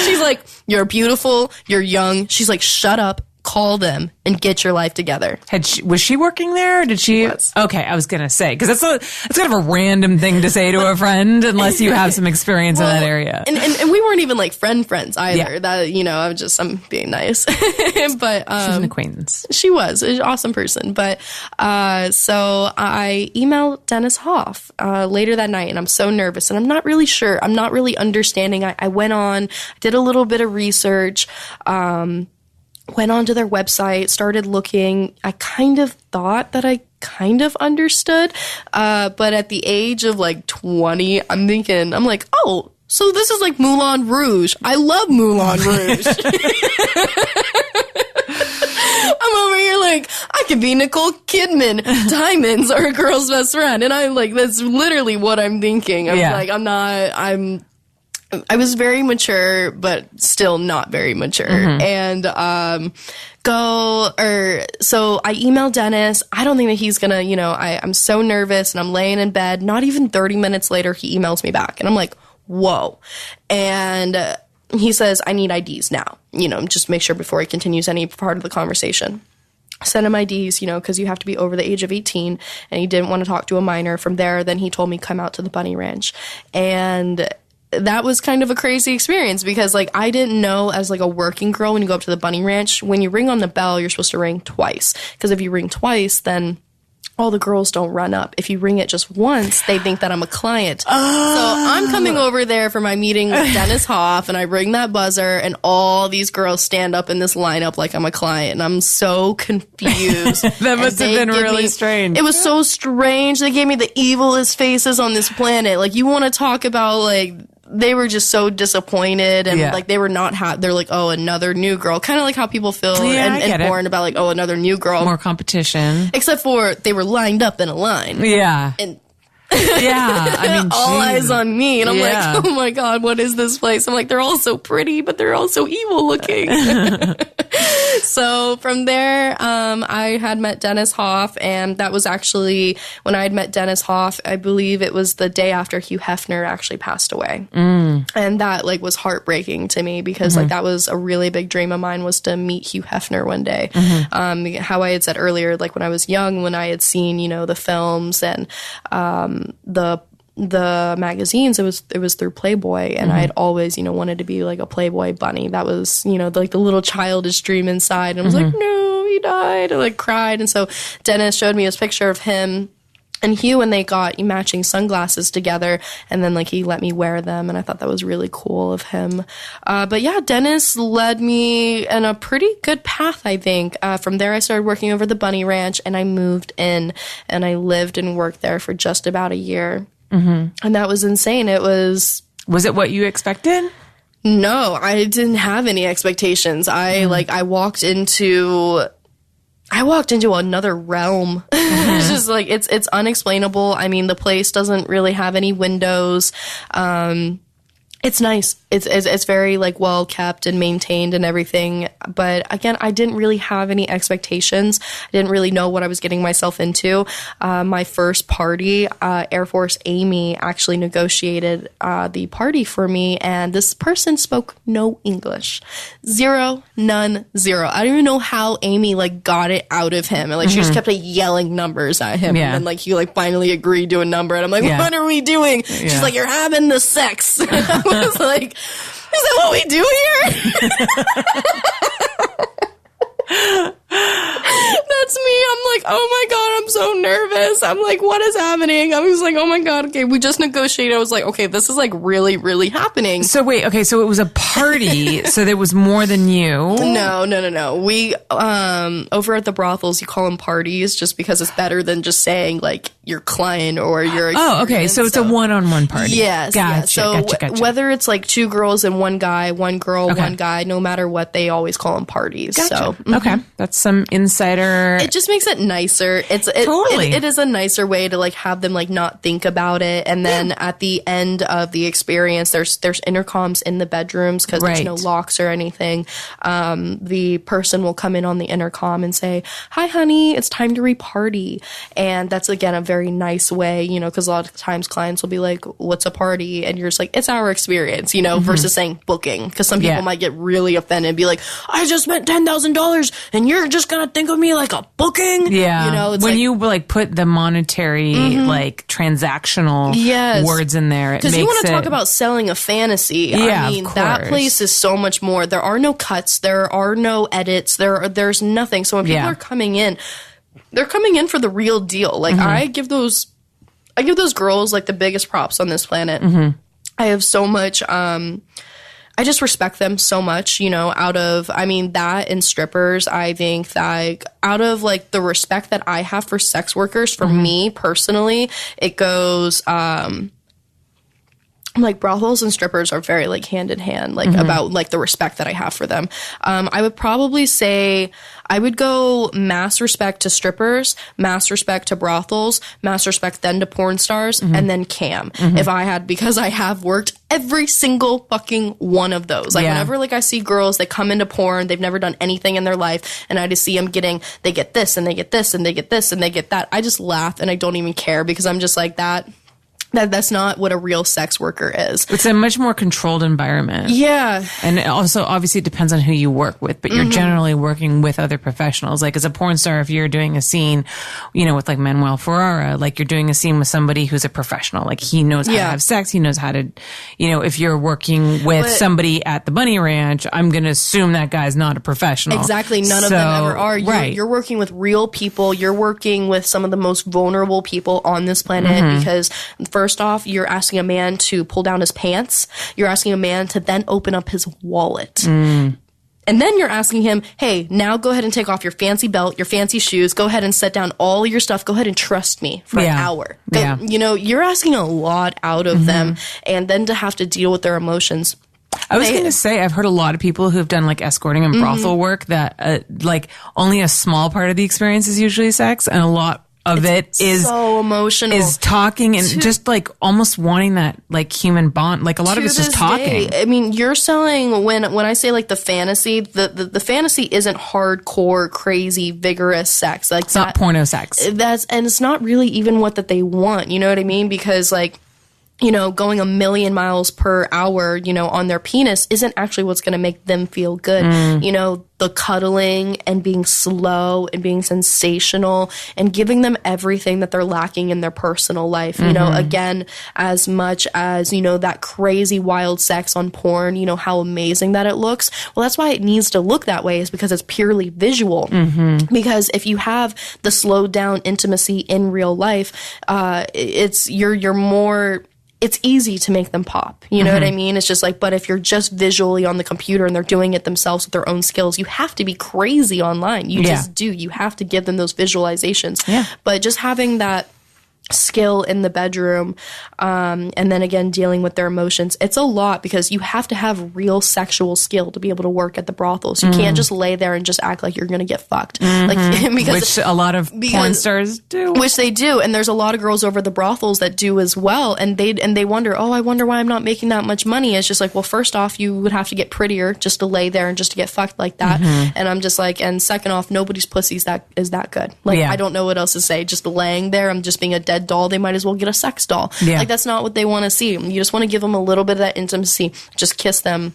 She's like, you're beautiful, you're young. She's like, shut up, call them, and get your life together. Was she working there? Or did she? Was. Okay, I was going to say, because that's kind of a random thing to say to a friend unless you have some experience in that area. And we weren't even like friends either. Yeah. That, I'm being nice. But she's an acquaintance. She was an awesome person. But so I emailed Dennis Hof later that night, and I'm so nervous, and I'm not really sure. I'm not really understanding. I went on, did a little bit of research, went onto their website, started looking. I kind of thought that I kind of understood. But at the age of like 20, I'm like, oh, so this is like Moulin Rouge. I love Moulin Rouge. I'm over here like, I could be Nicole Kidman. Diamonds are a girl's best friend. And I'm like, that's literally what I'm thinking. I was very mature, but still not very mature. And, so I emailed Dennis. I don't think that he's gonna, I'm so nervous and I'm laying in bed. Not even 30 minutes later, he emails me back. And I'm like, whoa. And he says, I need IDs now, just make sure before he continues any part of the conversation. Send him IDs, because you have to be over the age of 18, and he didn't want to talk to a minor. From there, then he told me, come out to the bunny ranch. And that was kind of a crazy experience because, like, I didn't know as, like, a working girl when you go up to the bunny ranch, when you ring on the bell, you're supposed to ring twice. Because if you ring twice, then all the girls don't run up. If you ring it just once, they think that I'm a client. Oh. So I'm coming over there for my meeting with Dennis Hof, and I ring that buzzer, and all these girls stand up in this lineup like I'm a client, and I'm so confused. That must have been really strange. It was so strange. They gave me the evilest faces on this planet. Like, you want to talk about, like, they were just so disappointed, and like they were not they're like, oh, another new girl, kind of like how people feel and born about, like, oh, another new girl, more competition, except for they were lined up in a line, and I mean, all eyes on me, and I'm like, oh my god, what is this place? I'm like, they're all so pretty, but they're all so evil looking. So from there, I had met Dennis Hof, and that was actually when I had met Dennis Hof, I believe it was the day after Hugh Hefner actually passed away. And that, like, was heartbreaking to me because like that was a really big dream of mine, was to meet Hugh Hefner one day. How I had said earlier, like, when I was young, when I had seen, the films and the magazines, it was through Playboy, and I had always, wanted to be like a Playboy bunny. That was, like the little childish dream inside, and I was like, no, he died, and like cried. And so Dennis showed me his picture of him and Hugh, and they got matching sunglasses together, and then, like, he let me wear them, and I thought that was really cool of him. But yeah, Dennis led me in a pretty good path, I think. From there, I started working over the bunny ranch, and I moved in, and I lived and worked there for just about a year. And that was insane. Was it what you expected? No, I didn't have any expectations. I walked into another realm. It's just like, it's unexplainable. I mean, the place doesn't really have any windows. It's nice. It's very, like, well kept and maintained and everything. But again, I didn't really have any expectations. I didn't really know what I was getting myself into. My first party, Air Force Amy actually negotiated the party for me, and this person spoke no English. Zero, none, zero. I don't even know how Amy, like, got it out of him. And, like, she just kept, like, yelling numbers at him. And then, like, he, like, finally agreed to a number, and I'm like, what are we doing? She's like, you're having the sex. I was like, is that what we do here? That's me. I'm like, oh my god, I'm so nervous. I'm like, what is happening? I was like, oh my god, okay, we just negotiated. I was like, okay, this is, like, really, really happening. So wait, okay, so it was a party, so there was more than you? No. We, over at the brothels, you call them parties just because it's better than just saying, like, your client or your experience. Oh, okay, so it's a one-on-one party. Yes. Gotcha, So gotcha. whether it's, like, two girls and one guy, one girl, one guy, no matter what, they always call them parties. Gotcha. So, okay, that's some insider. It just makes it nicer. Totally. It is a nicer way to, like, have them, like, not think about it. And then at the end of the experience, there's intercoms in the bedrooms because there's no locks or anything. The person will come in on the intercom and say, "Hi, honey, it's time to reparty." And that's, again, a very nice way, because a lot of times clients will be like, "What's a party?" And you're just like, "It's our experience," versus saying booking, because some people might get really offended and be like, "I just spent $10,000 and you're just gonna think of me like a booking." It's when you, like, put the monetary, like, transactional words in there, because you want to talk about selling a fantasy. I mean, that place is so much more. There are no cuts, there are no edits, there's nothing. So when people are coming in, they're coming in for the real deal. Like, I give those girls, like, the biggest props on this planet. I have so much I just respect them so much, out of, that and strippers. I think that out of, like, the respect that I have for sex workers, for me personally, it goes, like brothels and strippers are very like hand in hand, like about like the respect that I have for them. I would probably say I would go mass respect to strippers, mass respect to brothels, mass respect then to porn stars, and then cam. If I had, because I have worked every single fucking one of those. Like whenever like I see girls that come into porn, they've never done anything in their life, and I just see them they get this and they get this and they get this and they get that. I just laugh and I don't even care, because I'm just like that's not what a real sex worker is. It's a much more controlled environment. Yeah. And also, obviously, it depends on who you work with, but you're generally working with other professionals. Like, as a porn star, if you're doing a scene, you know, with like Manuel Ferrara, like you're doing a scene with somebody who's a professional. Like, he knows how to have sex. He knows how to, you know, if you're working with somebody at the Bunny Ranch, I'm going to assume that guy's not a professional. Exactly. None of them ever are. You're working with real people. You're working with some of the most vulnerable people on this planet, because first off, you're asking a man to pull down his pants. You're asking a man to then open up his wallet. And then you're asking him, hey, now go ahead and take off your fancy belt, your fancy shoes. Go ahead and set down all your stuff. Go ahead and trust me for an hour. You know, you're asking a lot out of them. And then to have to deal with their emotions. I was going to say, I've heard a lot of people who've done like escorting and brothel work that like only a small part of the experience is usually sex, and a lot of it is so emotional, is talking and just like almost wanting that like human bond. Like a lot of it's just talking. I mean, you're selling, when I say like the fantasy, the fantasy isn't hardcore, crazy, vigorous sex. Like it's not porno sex. And it's not really even what that they want. You know what I mean? Because like, you know, going 1,000,000 miles per hour, you know, on their penis isn't actually what's going to make them feel good. You know, the cuddling and being slow and being sensational and giving them everything that they're lacking in their personal life. You know, again, as much as, you know, that crazy wild sex on porn, you know, how amazing that it looks. Well, that's why it needs to look that way, is because it's purely visual. Because if you have the slowed down intimacy in real life, you're more, it's easy to make them pop. You know what I mean? It's just like, but if you're just visually on the computer and they're doing it themselves with their own skills, you have to be crazy online. You just do. You have to give them those visualizations. But just having that skill in the bedroom, and then again dealing with their emotions, it's a lot, because you have to have real sexual skill to be able to work at the brothels. You can't just lay there and just act like you're gonna get fucked, like, because which a lot of porn stars do, which they do, and there's a lot of girls over the brothels that do as well, and they wonder, oh, I wonder why I'm not making that much money. It's just like, well, first off, you would have to get prettier just to lay there and just to get fucked like that. And I'm just like, and second off, nobody's pussy is that good. Like, I don't know what else to say. Just laying there, I'm just being a dead doll. They might as well get a sex doll. Like, that's not what they want to see. You just want to give them a little bit of that intimacy. Just kiss them.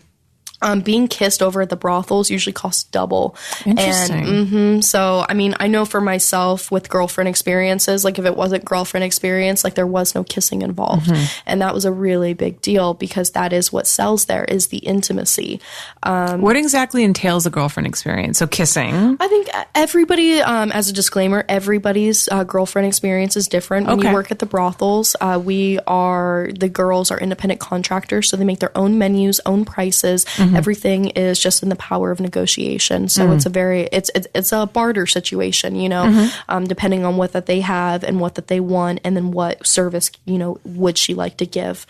Being kissed over at the brothels usually costs double. Interesting. And so, I mean, I know for myself with girlfriend experiences, like if it wasn't girlfriend experience, like there was no kissing involved. And that was a really big deal, because that is what sells there, is the intimacy. What exactly entails a girlfriend experience? So kissing? I think everybody, as a disclaimer, everybody's girlfriend experience is different. When you work at the brothels, the girls are independent contractors, so they make their own menus, own prices. Everything is just in the power of negotiation. So it's it's a barter situation, you know, depending on what that they have and what that they want, and then what service, you know, would she like to give.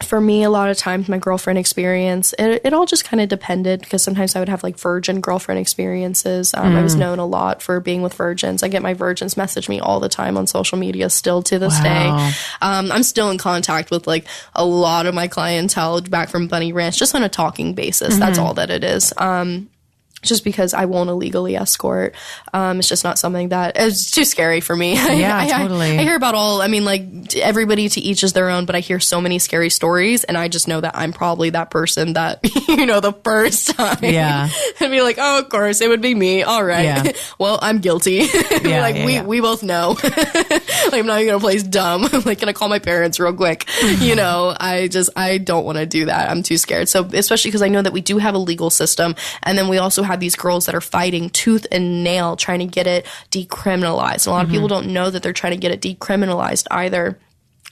For me, a lot of times my girlfriend experience, it all just kind of depended, because sometimes I would have like virgin girlfriend experiences. I was known a lot for being with virgins. I get my virgins message me all the time on social media still to this day. I'm still in contact with like a lot of my clientele back from Bunny Ranch, just on a talking basis. That's all that it is. Just because I won't illegally escort. It's just not something that is too scary for me. Totally. I hear about like everybody to each is their own, but I hear so many scary stories, and I just know that I'm probably that person that, you know, the first time. And be like, oh, of course, it would be me. All right. Well, I'm guilty. We both know. Like, I'm not even gonna play dumb. I'm like, can I call my parents real quick? You know, I don't want to do that. I'm too scared. So, especially because I know that we do have a legal system, and then we also have these girls that are fighting tooth and nail trying to get it decriminalized. And a lot of people don't know that they're trying to get it decriminalized either.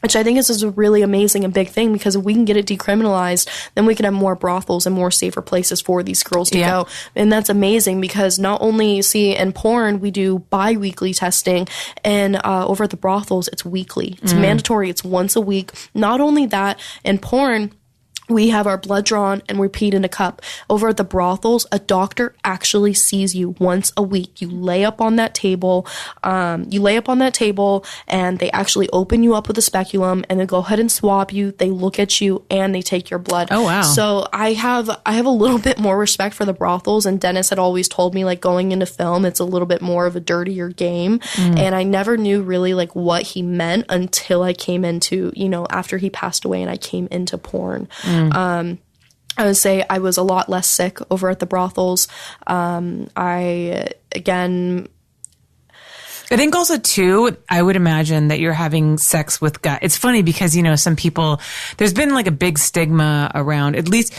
which I think is a really amazing and big thing, because if we can get it decriminalized, then we can have more brothels and more safer places for these girls to go. And that's amazing, because not only, see, in porn, we do bi-weekly testing, and over at the brothels, it's weekly. It's mandatory. It's once a week. Not only that, in porn, we have our blood drawn and we're peed in a cup. Over at the brothels, a doctor actually sees you once a week. You lay up on that table. And they actually open you up with a speculum and they go ahead and swab you. They look at you and they take your blood. Oh, wow. So I have a little bit more respect for the brothels, and Dennis had always told me, like, going into film, it's a little bit more of a dirtier game. And I never knew really, like, what he meant until I came into, after he passed away and I came into porn. I would say I was a lot less sick over at the brothels. I think also, too, I would imagine that you're having sex with guys. It's funny because, some people, there's been like a big stigma around, at least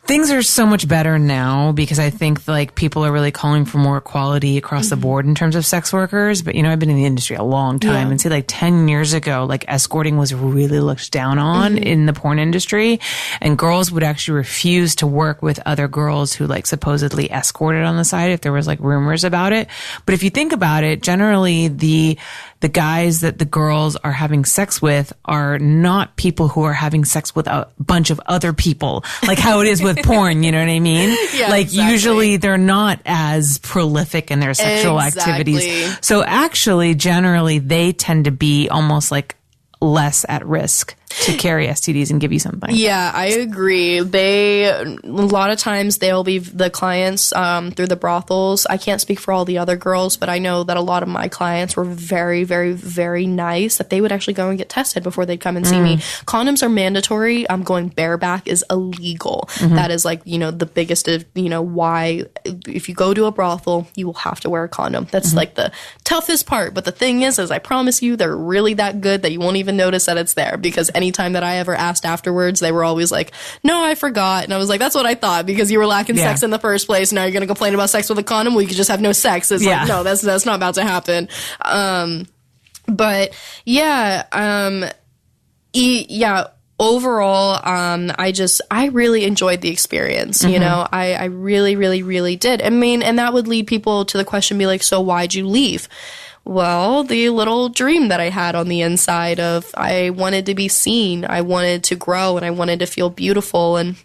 things are so much better now, because I think like people are really calling for more equality across the board in terms of sex workers. But, I've been in the industry a long time, and say like 10 years ago, like escorting was really looked down on in the porn industry, and girls would actually refuse to work with other girls who like supposedly escorted on the side if there was like rumors about it. But if you think about it, generally the guys that the girls are having sex with are not people who are having sex with a bunch of other people, like how it is with porn, you know what I mean? Yeah, like exactly. Usually they're not as prolific in their sexual activities. So actually, generally, they tend to be almost like less at risk to carry STDs and give you something. Yeah, I agree. A lot of times they'll be the clients through the brothels. I can't speak for all the other girls, but I know that a lot of my clients were very, very, very nice, that they would actually go and get tested before they'd come and see me. Condoms are mandatory. Going bareback is illegal. That is like, the biggest, why if you go to a brothel, you will have to wear a condom. That's like the toughest part. But the thing is I promise you, they're really that good that you won't even notice that it's there, because anytime that I ever asked afterwards, they were always like, no, I forgot. And I was like, that's what I thought, because you were lacking sex in the first place. Now you're going to complain about sex with a condom? Well, you could just have no sex. It's like, no, that's not about to happen. But yeah, overall, I really enjoyed the experience. I really, really, really did. I mean, and that would lead people to the question, be like, so why'd you leave? Well, the little dream that I had on the inside of, I wanted to be seen, I wanted to grow, and I wanted to feel beautiful. And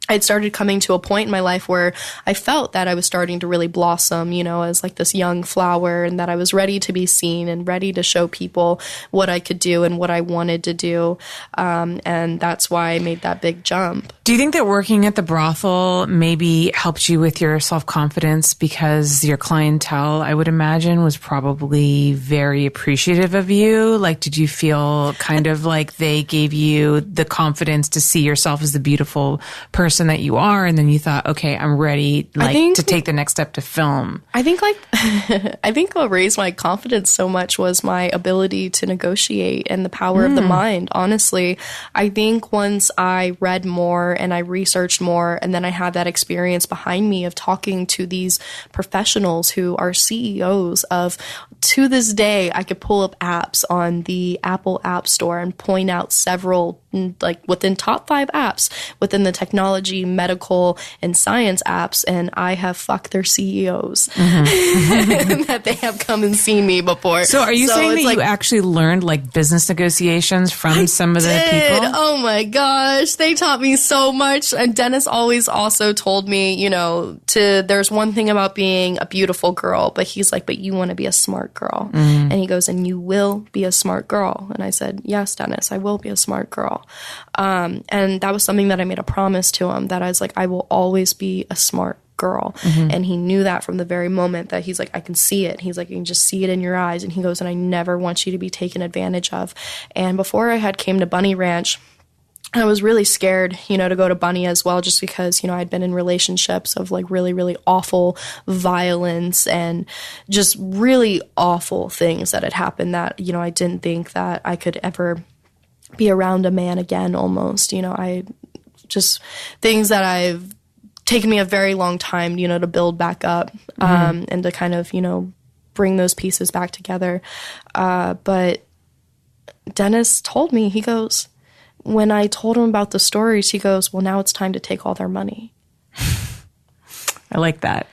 I'd started coming to a point in my life where I felt that I was starting to really blossom, as like this young flower, and that I was ready to be seen and ready to show people what I could do and what I wanted to do. And that's why I made that big jump. Do you think that working at the brothel maybe helped you with your self-confidence, because your clientele, I would imagine, was probably very appreciative of you? Like, did you feel kind of like they gave you the confidence to see yourself as the beautiful person that you are, and then you thought, okay, I'm ready to take the next step to film? I think I think what raised my confidence so much was my ability to negotiate and the power of the mind. Honestly, I think once I read more and I researched more, and then I had that experience behind me of talking to these professionals who are CEOs of, to this day, I could pull up apps on the Apple App Store and point out several, like within top 5 apps within the technology, medical, and science apps, and I have fucked their CEOs that they have come and seen me before. So are you saying that you actually learned like business negotiations from some of the people? Oh my gosh, they taught me so much. And Dennis always also told me, there's one thing about being a beautiful girl, but he's like, but you want to be a smart girl. And he goes, and you will be a smart girl. And I said, yes, Dennis, I will be a smart girl. And that was something that I made a promise to him, that I was like, I will always be a smart girl. And he knew that from the very moment, that he's like, I can see it. He's like, you can just see it in your eyes. And he goes, and I never want you to be taken advantage of. And before I had came to Bunny Ranch, I was really scared, to go to Bunny as well, just because, I'd been in relationships of like really, really awful violence and just really awful things that had happened that, I didn't think that I could ever be around a man again almost. I just, things that I've taken me a very long time, to build back up and to kind of, bring those pieces back together. But Dennis told me, he goes, when I told him about the stories, he goes, well, now it's time to take all their money. I like that.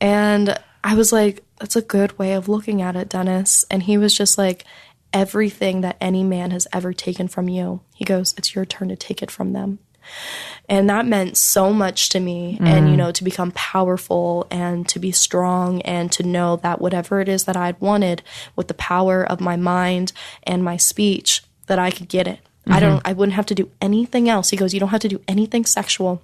And I was like, that's a good way of looking at it, Dennis. And he was just like, everything that any man has ever taken from you, he goes, it's your turn to take it from them. And that meant so much to me. And, you know, to become powerful and to be strong and to know that whatever it is that I'd wanted with the power of my mind and my speech, that I could get it. I wouldn't have to do anything else. He goes, you don't have to do anything sexual.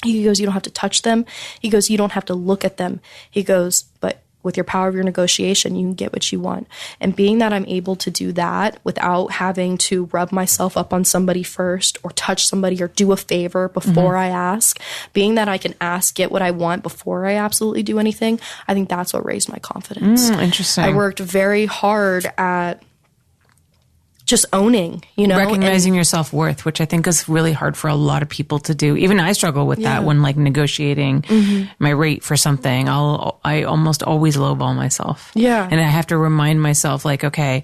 He goes, you don't have to touch them. He goes, you don't have to look at them. He goes, but with your power of your negotiation, you can get what you want. And being that I'm able to do that without having to rub myself up on somebody first or touch somebody or do a favor before I ask, being that I can ask, get what I want before I absolutely do anything, I think that's what raised my confidence. Interesting. I worked very hard at just owning, you know, recognizing your self-worth, which I think is really hard for a lot of people to do. Even I struggle with that when like negotiating my rate for something. I almost always lowball myself. Yeah. And I have to remind myself like, okay,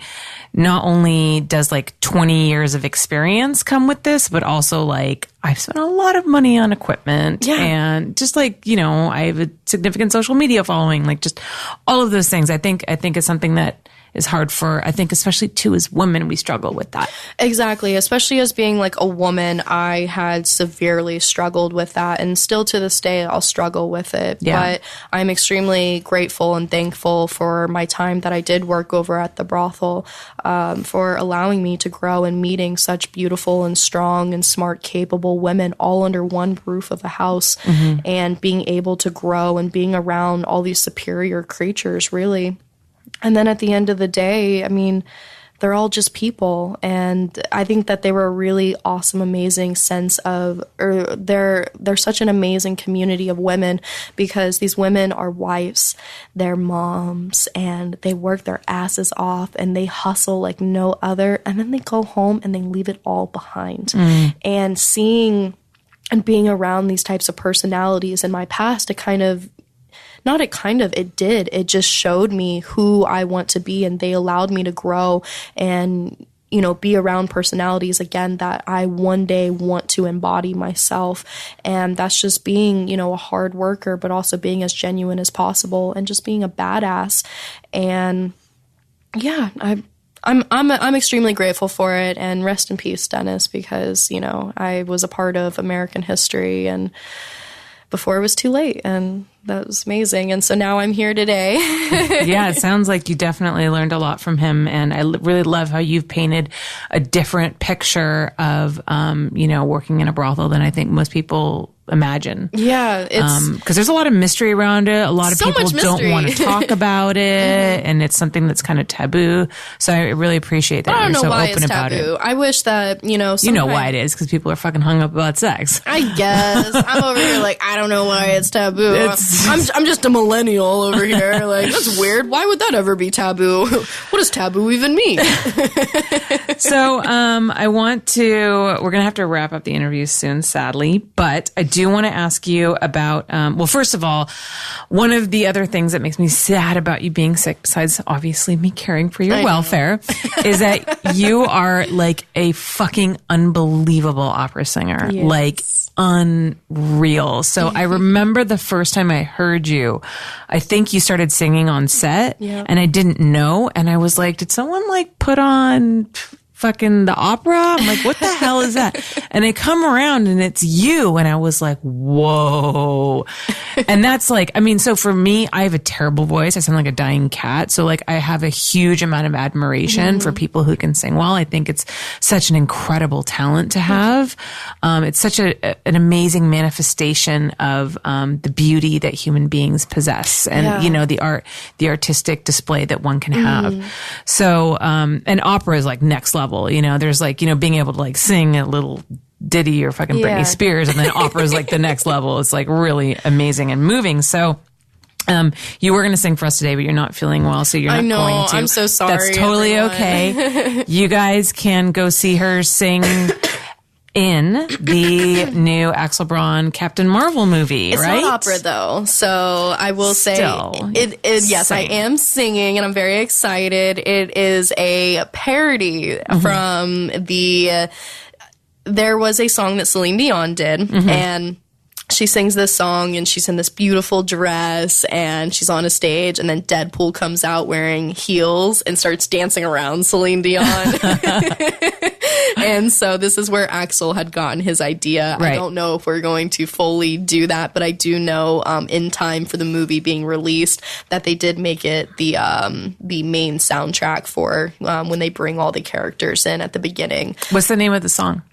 not only does like 20 years of experience come with this, but also like I've spent a lot of money on equipment and just like, you know, I have a significant social media following, like just all of those things. I think it's something that is hard for, I think, especially too, as women, we struggle with that. Exactly. Especially as being like a woman, I had severely struggled with that. And still to this day, I'll struggle with it. Yeah. But I'm extremely grateful and thankful for my time that I did work over at the brothel, for allowing me to grow and meeting such beautiful and strong and smart, capable women all under one roof of a house and being able to grow and being around all these superior creatures, really. And then at the end of the day, I mean, they're all just people. And I think that they were a really awesome, amazing sense of, or they're such an amazing community of women because these women are wives, they're moms, and they work their asses off and they hustle like no other. And then they go home and they leave it all behind. And seeing and being around these types of personalities in my past, it just showed me who I want to be, and they allowed me to grow and, you know, be around personalities again that I one day want to embody myself. And that's just being, you know, a hard worker, but also being as genuine as possible and just being a badass. And yeah, I'm extremely grateful for it, and rest in peace, Dennis, because, you know, I was a part of American history and before it was too late, and that was amazing. And so now I'm here today. Yeah, it sounds like you definitely learned a lot from him. And I really love how you've painted a different picture of, you know, working in a brothel than I think most people imagine. Yeah. It's because there's a lot of mystery around it. A lot of so people don't want to talk about it. And it's something that's kind of taboo. So I really appreciate that you're so open about it. I wish that, you know, you know why it is, because people are fucking hung up about sex. I guess. I'm over here like, I don't know why it's taboo. I'm just a millennial over here. Like, that's weird. Why would that ever be taboo? What does taboo even mean? So, we're going to have to wrap up the interview soon, sadly, but I do want to ask you about, well, first of all, one of the other things that makes me sad about you being sick, besides obviously me caring for your welfare, is that you are like a fucking unbelievable opera singer. Yes. Like, unreal. So I remember the first time I heard you, I think you started singing on set and I didn't know. And I was like, did someone like put on fucking the opera? I'm like, what the hell is that? And I come around and it's you. And I was like, whoa. And that's like, I mean, so for me, I have a terrible voice. I sound like a dying cat. So like I have a huge amount of admiration for people who can sing well. I think it's such an incredible talent to have. It's such an amazing manifestation of the beauty that human beings possess and, you know, the artistic display that one can have. So, and opera is like next level. You know, there's like, you know, being able to like sing a little ditty or fucking Britney Spears, and then opera is like the next level. It's like really amazing and moving. So, you were going to sing for us today, but you're not feeling well, so you're not going to. I'm so sorry. That's totally okay. You guys can go see her sing in the new Axel Braun Captain Marvel movie, it's right? It's not opera, though. So I will say, yes, I am singing, and I'm very excited. It is a parody from there was a song that Celine Dion did, and she sings this song, and she's in this beautiful dress, and she's on a stage, and then Deadpool comes out wearing heels and starts dancing around Celine Dion. And so this is where Axel had gotten his idea. Right. I don't know if we're going to fully do that, but I do know in time for the movie being released that they did make it the main soundtrack for when they bring all the characters in at the beginning. What's the name of the song?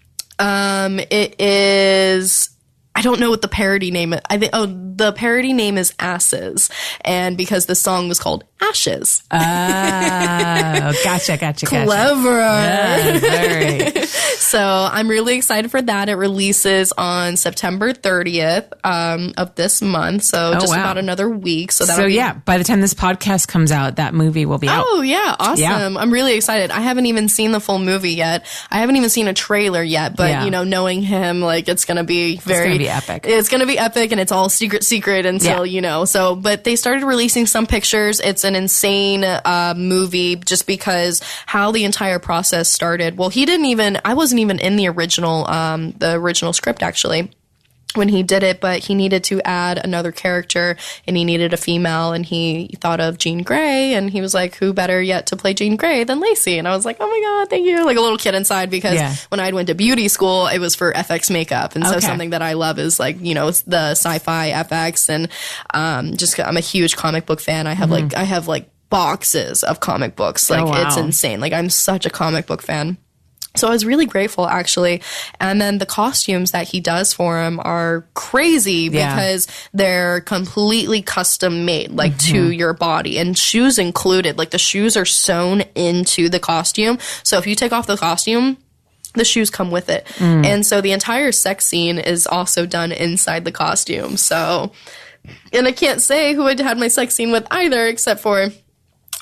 It is... I don't know what the parody name is. The parody name is Asses, and because the song was called Ashes. Oh, gotcha. Clever. Yeah, very. So I'm really excited for that. It releases on September 30th of this month, so just about another week. So by the time this podcast comes out, that movie will be out. Oh, yeah. Awesome. Yeah. I'm really excited. I haven't even seen the full movie yet. I haven't even seen a trailer yet, but, knowing him, like, it's going to be epic. It's going to be epic, and it's all secret until, so, but they started releasing some pictures. It's an insane movie just because how the entire process started. Well, I wasn't even in the original script, actually, when he did it, but he needed to add another character, and he needed a female, and he thought of Jean Grey, and he was like, who better yet to play Jean Grey than Lacy? And I was like, oh my God, thank you. Like a little kid inside, because when I went to beauty school, it was for FX makeup. And so something that I love is like, the sci-fi FX, and I'm a huge comic book fan. I have like boxes of comic books. Like it's insane. Like I'm such a comic book fan. So I was really grateful, actually. And then the costumes that he does for him are crazy because they're completely custom made, like to your body, and shoes included. Like the shoes are sewn into the costume. So if you take off the costume, the shoes come with it. And so the entire sex scene is also done inside the costume. So, and I can't say who I had my sex scene with either, except for...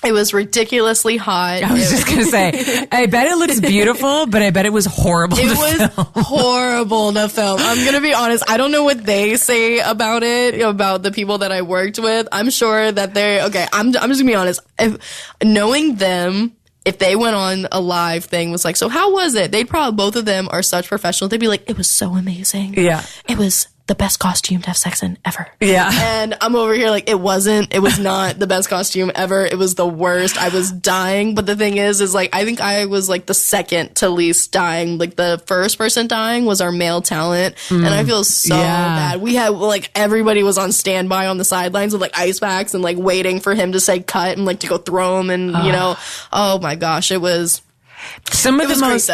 it was ridiculously hot. I was just going to say, I bet it looks beautiful, but I bet it was horrible to film. It was horrible to film. I'm going to be honest. I don't know what they say about it, about the people that I worked with. I'm sure that I'm just going to be honest. Knowing them, if they went on a live thing, was like, so how was it? Both of them are such professionals. They'd be like, it was so amazing. Yeah. It was the best costume to have sex in ever. Yeah. And I'm over here like, it was not the best costume ever. It was the worst. I was dying. But the thing is like, I think I was like the second to least dying. Like the first person dying was our male talent. And I feel so bad. We had like, everybody was on standby on the sidelines with like ice packs and like waiting for him to say cut and like to go throw them. And oh my gosh, it was... Some of the most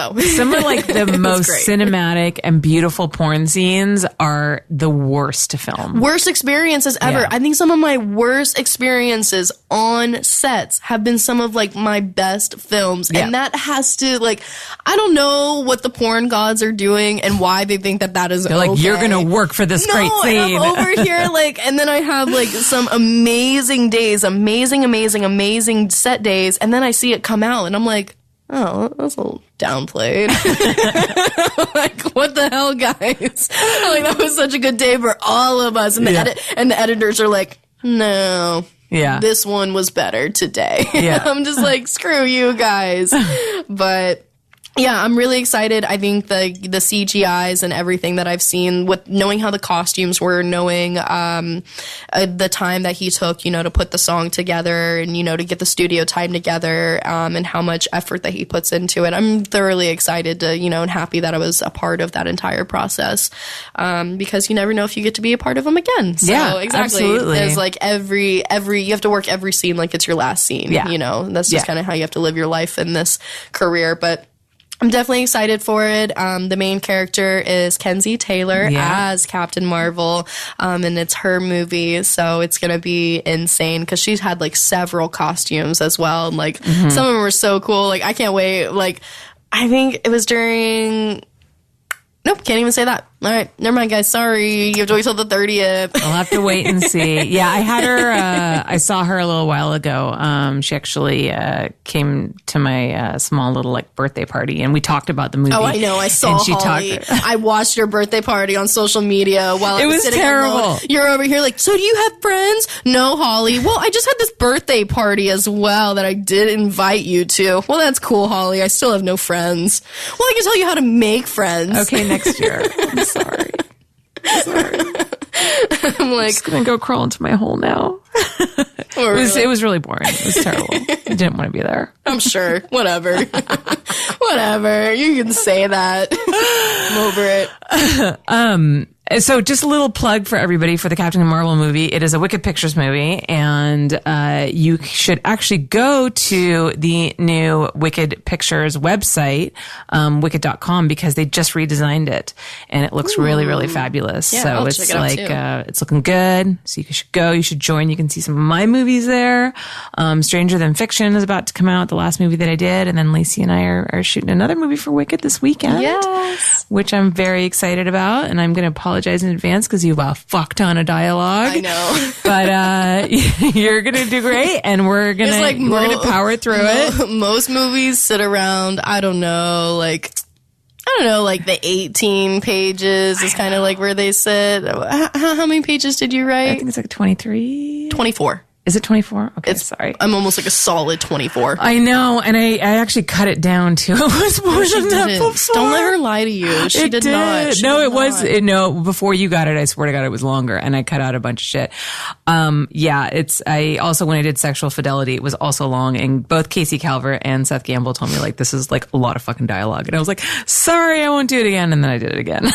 cinematic and beautiful porn scenes are the worst to film. Worst experiences ever. Yeah. I think some of my worst experiences on sets have been some of like my best films. Yeah. And that has to like, I don't know what the porn gods are doing and why they think that is They're like, you're going to work for this great scene. And I'm over here like, and then I have like some amazing days, amazing set days. And then I see it come out and I'm like, oh, that's a little downplayed. Like, what the hell, guys? Like, that was such a good day for all of us. And the editors are like, no. Yeah. This one was better today. Yeah. I'm just like, screw you guys. But yeah, I'm really excited. I think the CGIs and everything that I've seen, with knowing how the costumes were, knowing the time that he took, to put the song together and, to get the studio time together, and how much effort that he puts into it. I'm thoroughly excited to, and happy that I was a part of that entire process, because you never know if you get to be a part of them again. So, yeah, exactly. Absolutely. There's like you have to work every scene like it's your last scene. Yeah. That's just kind of how you have to live your life in this career. But I'm definitely excited for it. The main character is Kenzie Taylor as Captain Marvel, and it's her movie, so it's gonna be insane because she's had like several costumes as well, and like some of them were so cool. Like I can't wait. Like I think it was during. Nope, can't even say that. All right, never mind, guys. Sorry, you have to wait till the 30th. I'll have to wait and see. Yeah, I had her. I saw her a little while ago. She actually came to my small little like birthday party, and we talked about the movie. Oh, I know. I saw Holly. I watched your birthday party on social media while I was sitting terrible. Alone. You're over here like, so do you have friends? No, Holly. Well, I just had this birthday party as well that I did invite you to. Well, that's cool, Holly. I still have no friends. Well, I can tell you how to make friends. Okay, next year. I'm sorry. I'm like, I'm just gonna go crawl into my hole now. It was really boring. It was terrible. I didn't want to be there. I'm sure. Whatever. Whatever. You can say that. I'm over it. So just a little plug for everybody for the Captain Marvel movie. It is a Wicked Pictures movie, and you should actually go to the new Wicked Pictures website, wicked.com, because they just redesigned it, and it looks really, really fabulous. Yeah, so I'll it's check it out like it's looking good. So you should go. You should join. You can see some of my movies there. Stranger Than Fiction is about to come out, the last movie that I did, and then Lacy and I are shooting another movie for Wicked this weekend. Yes. Which I'm very excited about, and I'm going to apologize in advance because you have a fuck ton of dialogue. I know. But you're going to do great, and we're going to power through it. Most movies sit around, I don't know, like the 18 pages is kind of like where they sit. How many pages did you write? I think it's like 23. 24. Is it 24? Okay, sorry. I'm almost like a solid 24. I know, and I actually cut it down to it was more than that before. Don't let her lie to you. She did not. Before you got it, I swear to God, it was longer, and I cut out a bunch of shit. I also, when I did Sexual Fidelity, it was also long, and both Casey Calvert and Seth Gamble told me, like, this is like a lot of fucking dialogue. And I was like, sorry, I won't do it again, and then I did it again.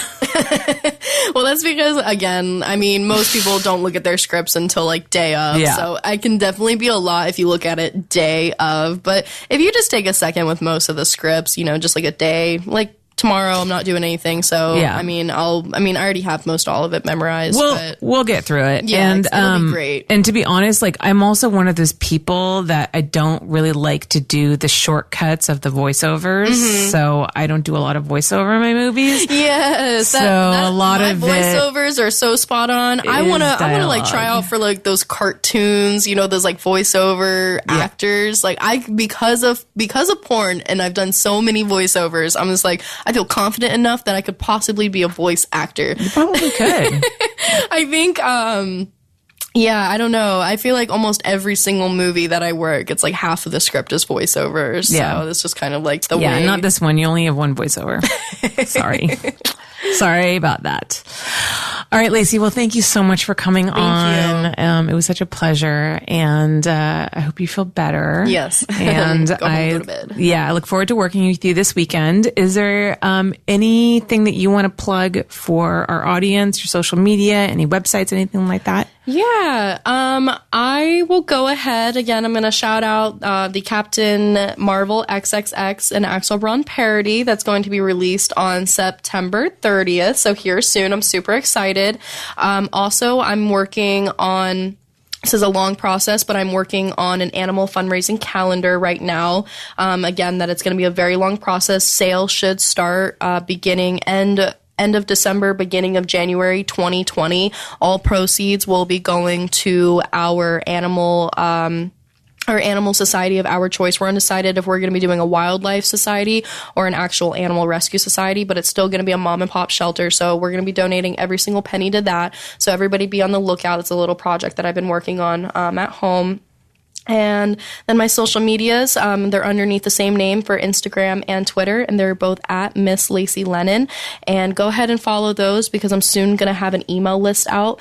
Well, that's because, again, I mean, most people don't look at their scripts until like day of. Yeah. So I can definitely be a lot if you look at it day of. But if you just take a second with most of the scripts, just like a day, like tomorrow I'm not doing anything. So, yeah. I already have most all of it memorized. We'll get through it. Yeah, and, it'll be great. And to be honest, like, I'm also one of those people that I don't really like to do the shortcuts of the voiceovers. Mm-hmm. So I don't do a lot of voiceover in my movies. Yes. A lot of voiceovers are so spot on. I want to like try out for like those cartoons, those like voiceover actors. Like because of porn, and I've done so many voiceovers, I'm just like, I feel confident enough that I could possibly be a voice actor. You probably could. I think, I don't know. I feel like almost every single movie that I work, it's like half of the script is voiceovers. Yeah. So it's just kind of like the way. Yeah, not this one. You only have one voiceover. Sorry. Sorry about that. All right, Lacy. Well, thank you so much for coming on. It was such a pleasure, and I hope you feel better. Yes. And go to bed. I look forward to working with you this weekend. Is there anything that you want to plug for our audience? Your social media, any websites, anything like that? Yeah, I will go ahead. Again, I'm going to shout out the Captain Marvel XXX and Axel Braun parody that's going to be released on September 30th. So here soon. I'm super excited. Also, I'm working on... This is a long process, but I'm working on an animal fundraising calendar right now. Again, that it's going to be a very long process. Sales should start end of December, beginning of January 2020. All proceeds will be going to our animal society of our choice. We're undecided if we're going to be doing a wildlife society or an actual animal rescue society, but it's still going to be a mom and pop shelter. So we're going to be donating every single penny to that. So everybody be on the lookout. It's a little project that I've been working on at home. And then my social medias, they're underneath the same name for Instagram and Twitter, and they're both at Miss Lacy Lennon. And go ahead and follow those because I'm soon going to have an email list out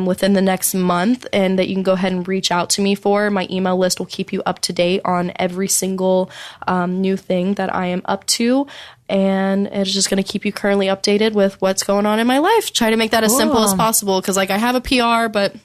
within the next month, and that you can go ahead and reach out to me for. My email list will keep you up to date on every single new thing that I am up to. And it's just going to keep you currently updated with what's going on in my life. Try to make that as simple as possible because, like, I have a PR, but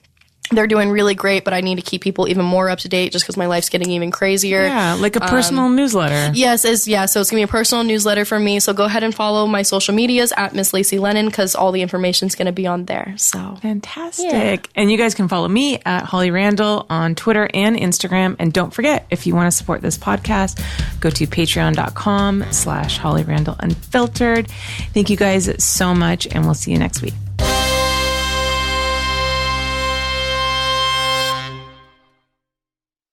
they're doing really great, but I need to keep people even more up to date just because my life's getting even crazier. Yeah, like a personal newsletter. Yes, so it's going to be a personal newsletter for me. So go ahead and follow my social medias at Miss Lacy Lennon because all the information is going to be on there. So fantastic. Yeah. And you guys can follow me at Holly Randall on Twitter and Instagram. And don't forget, if you want to support this podcast, go to patreon.com/Holly Randall Unfiltered. Thank you guys so much, and we'll see you next week.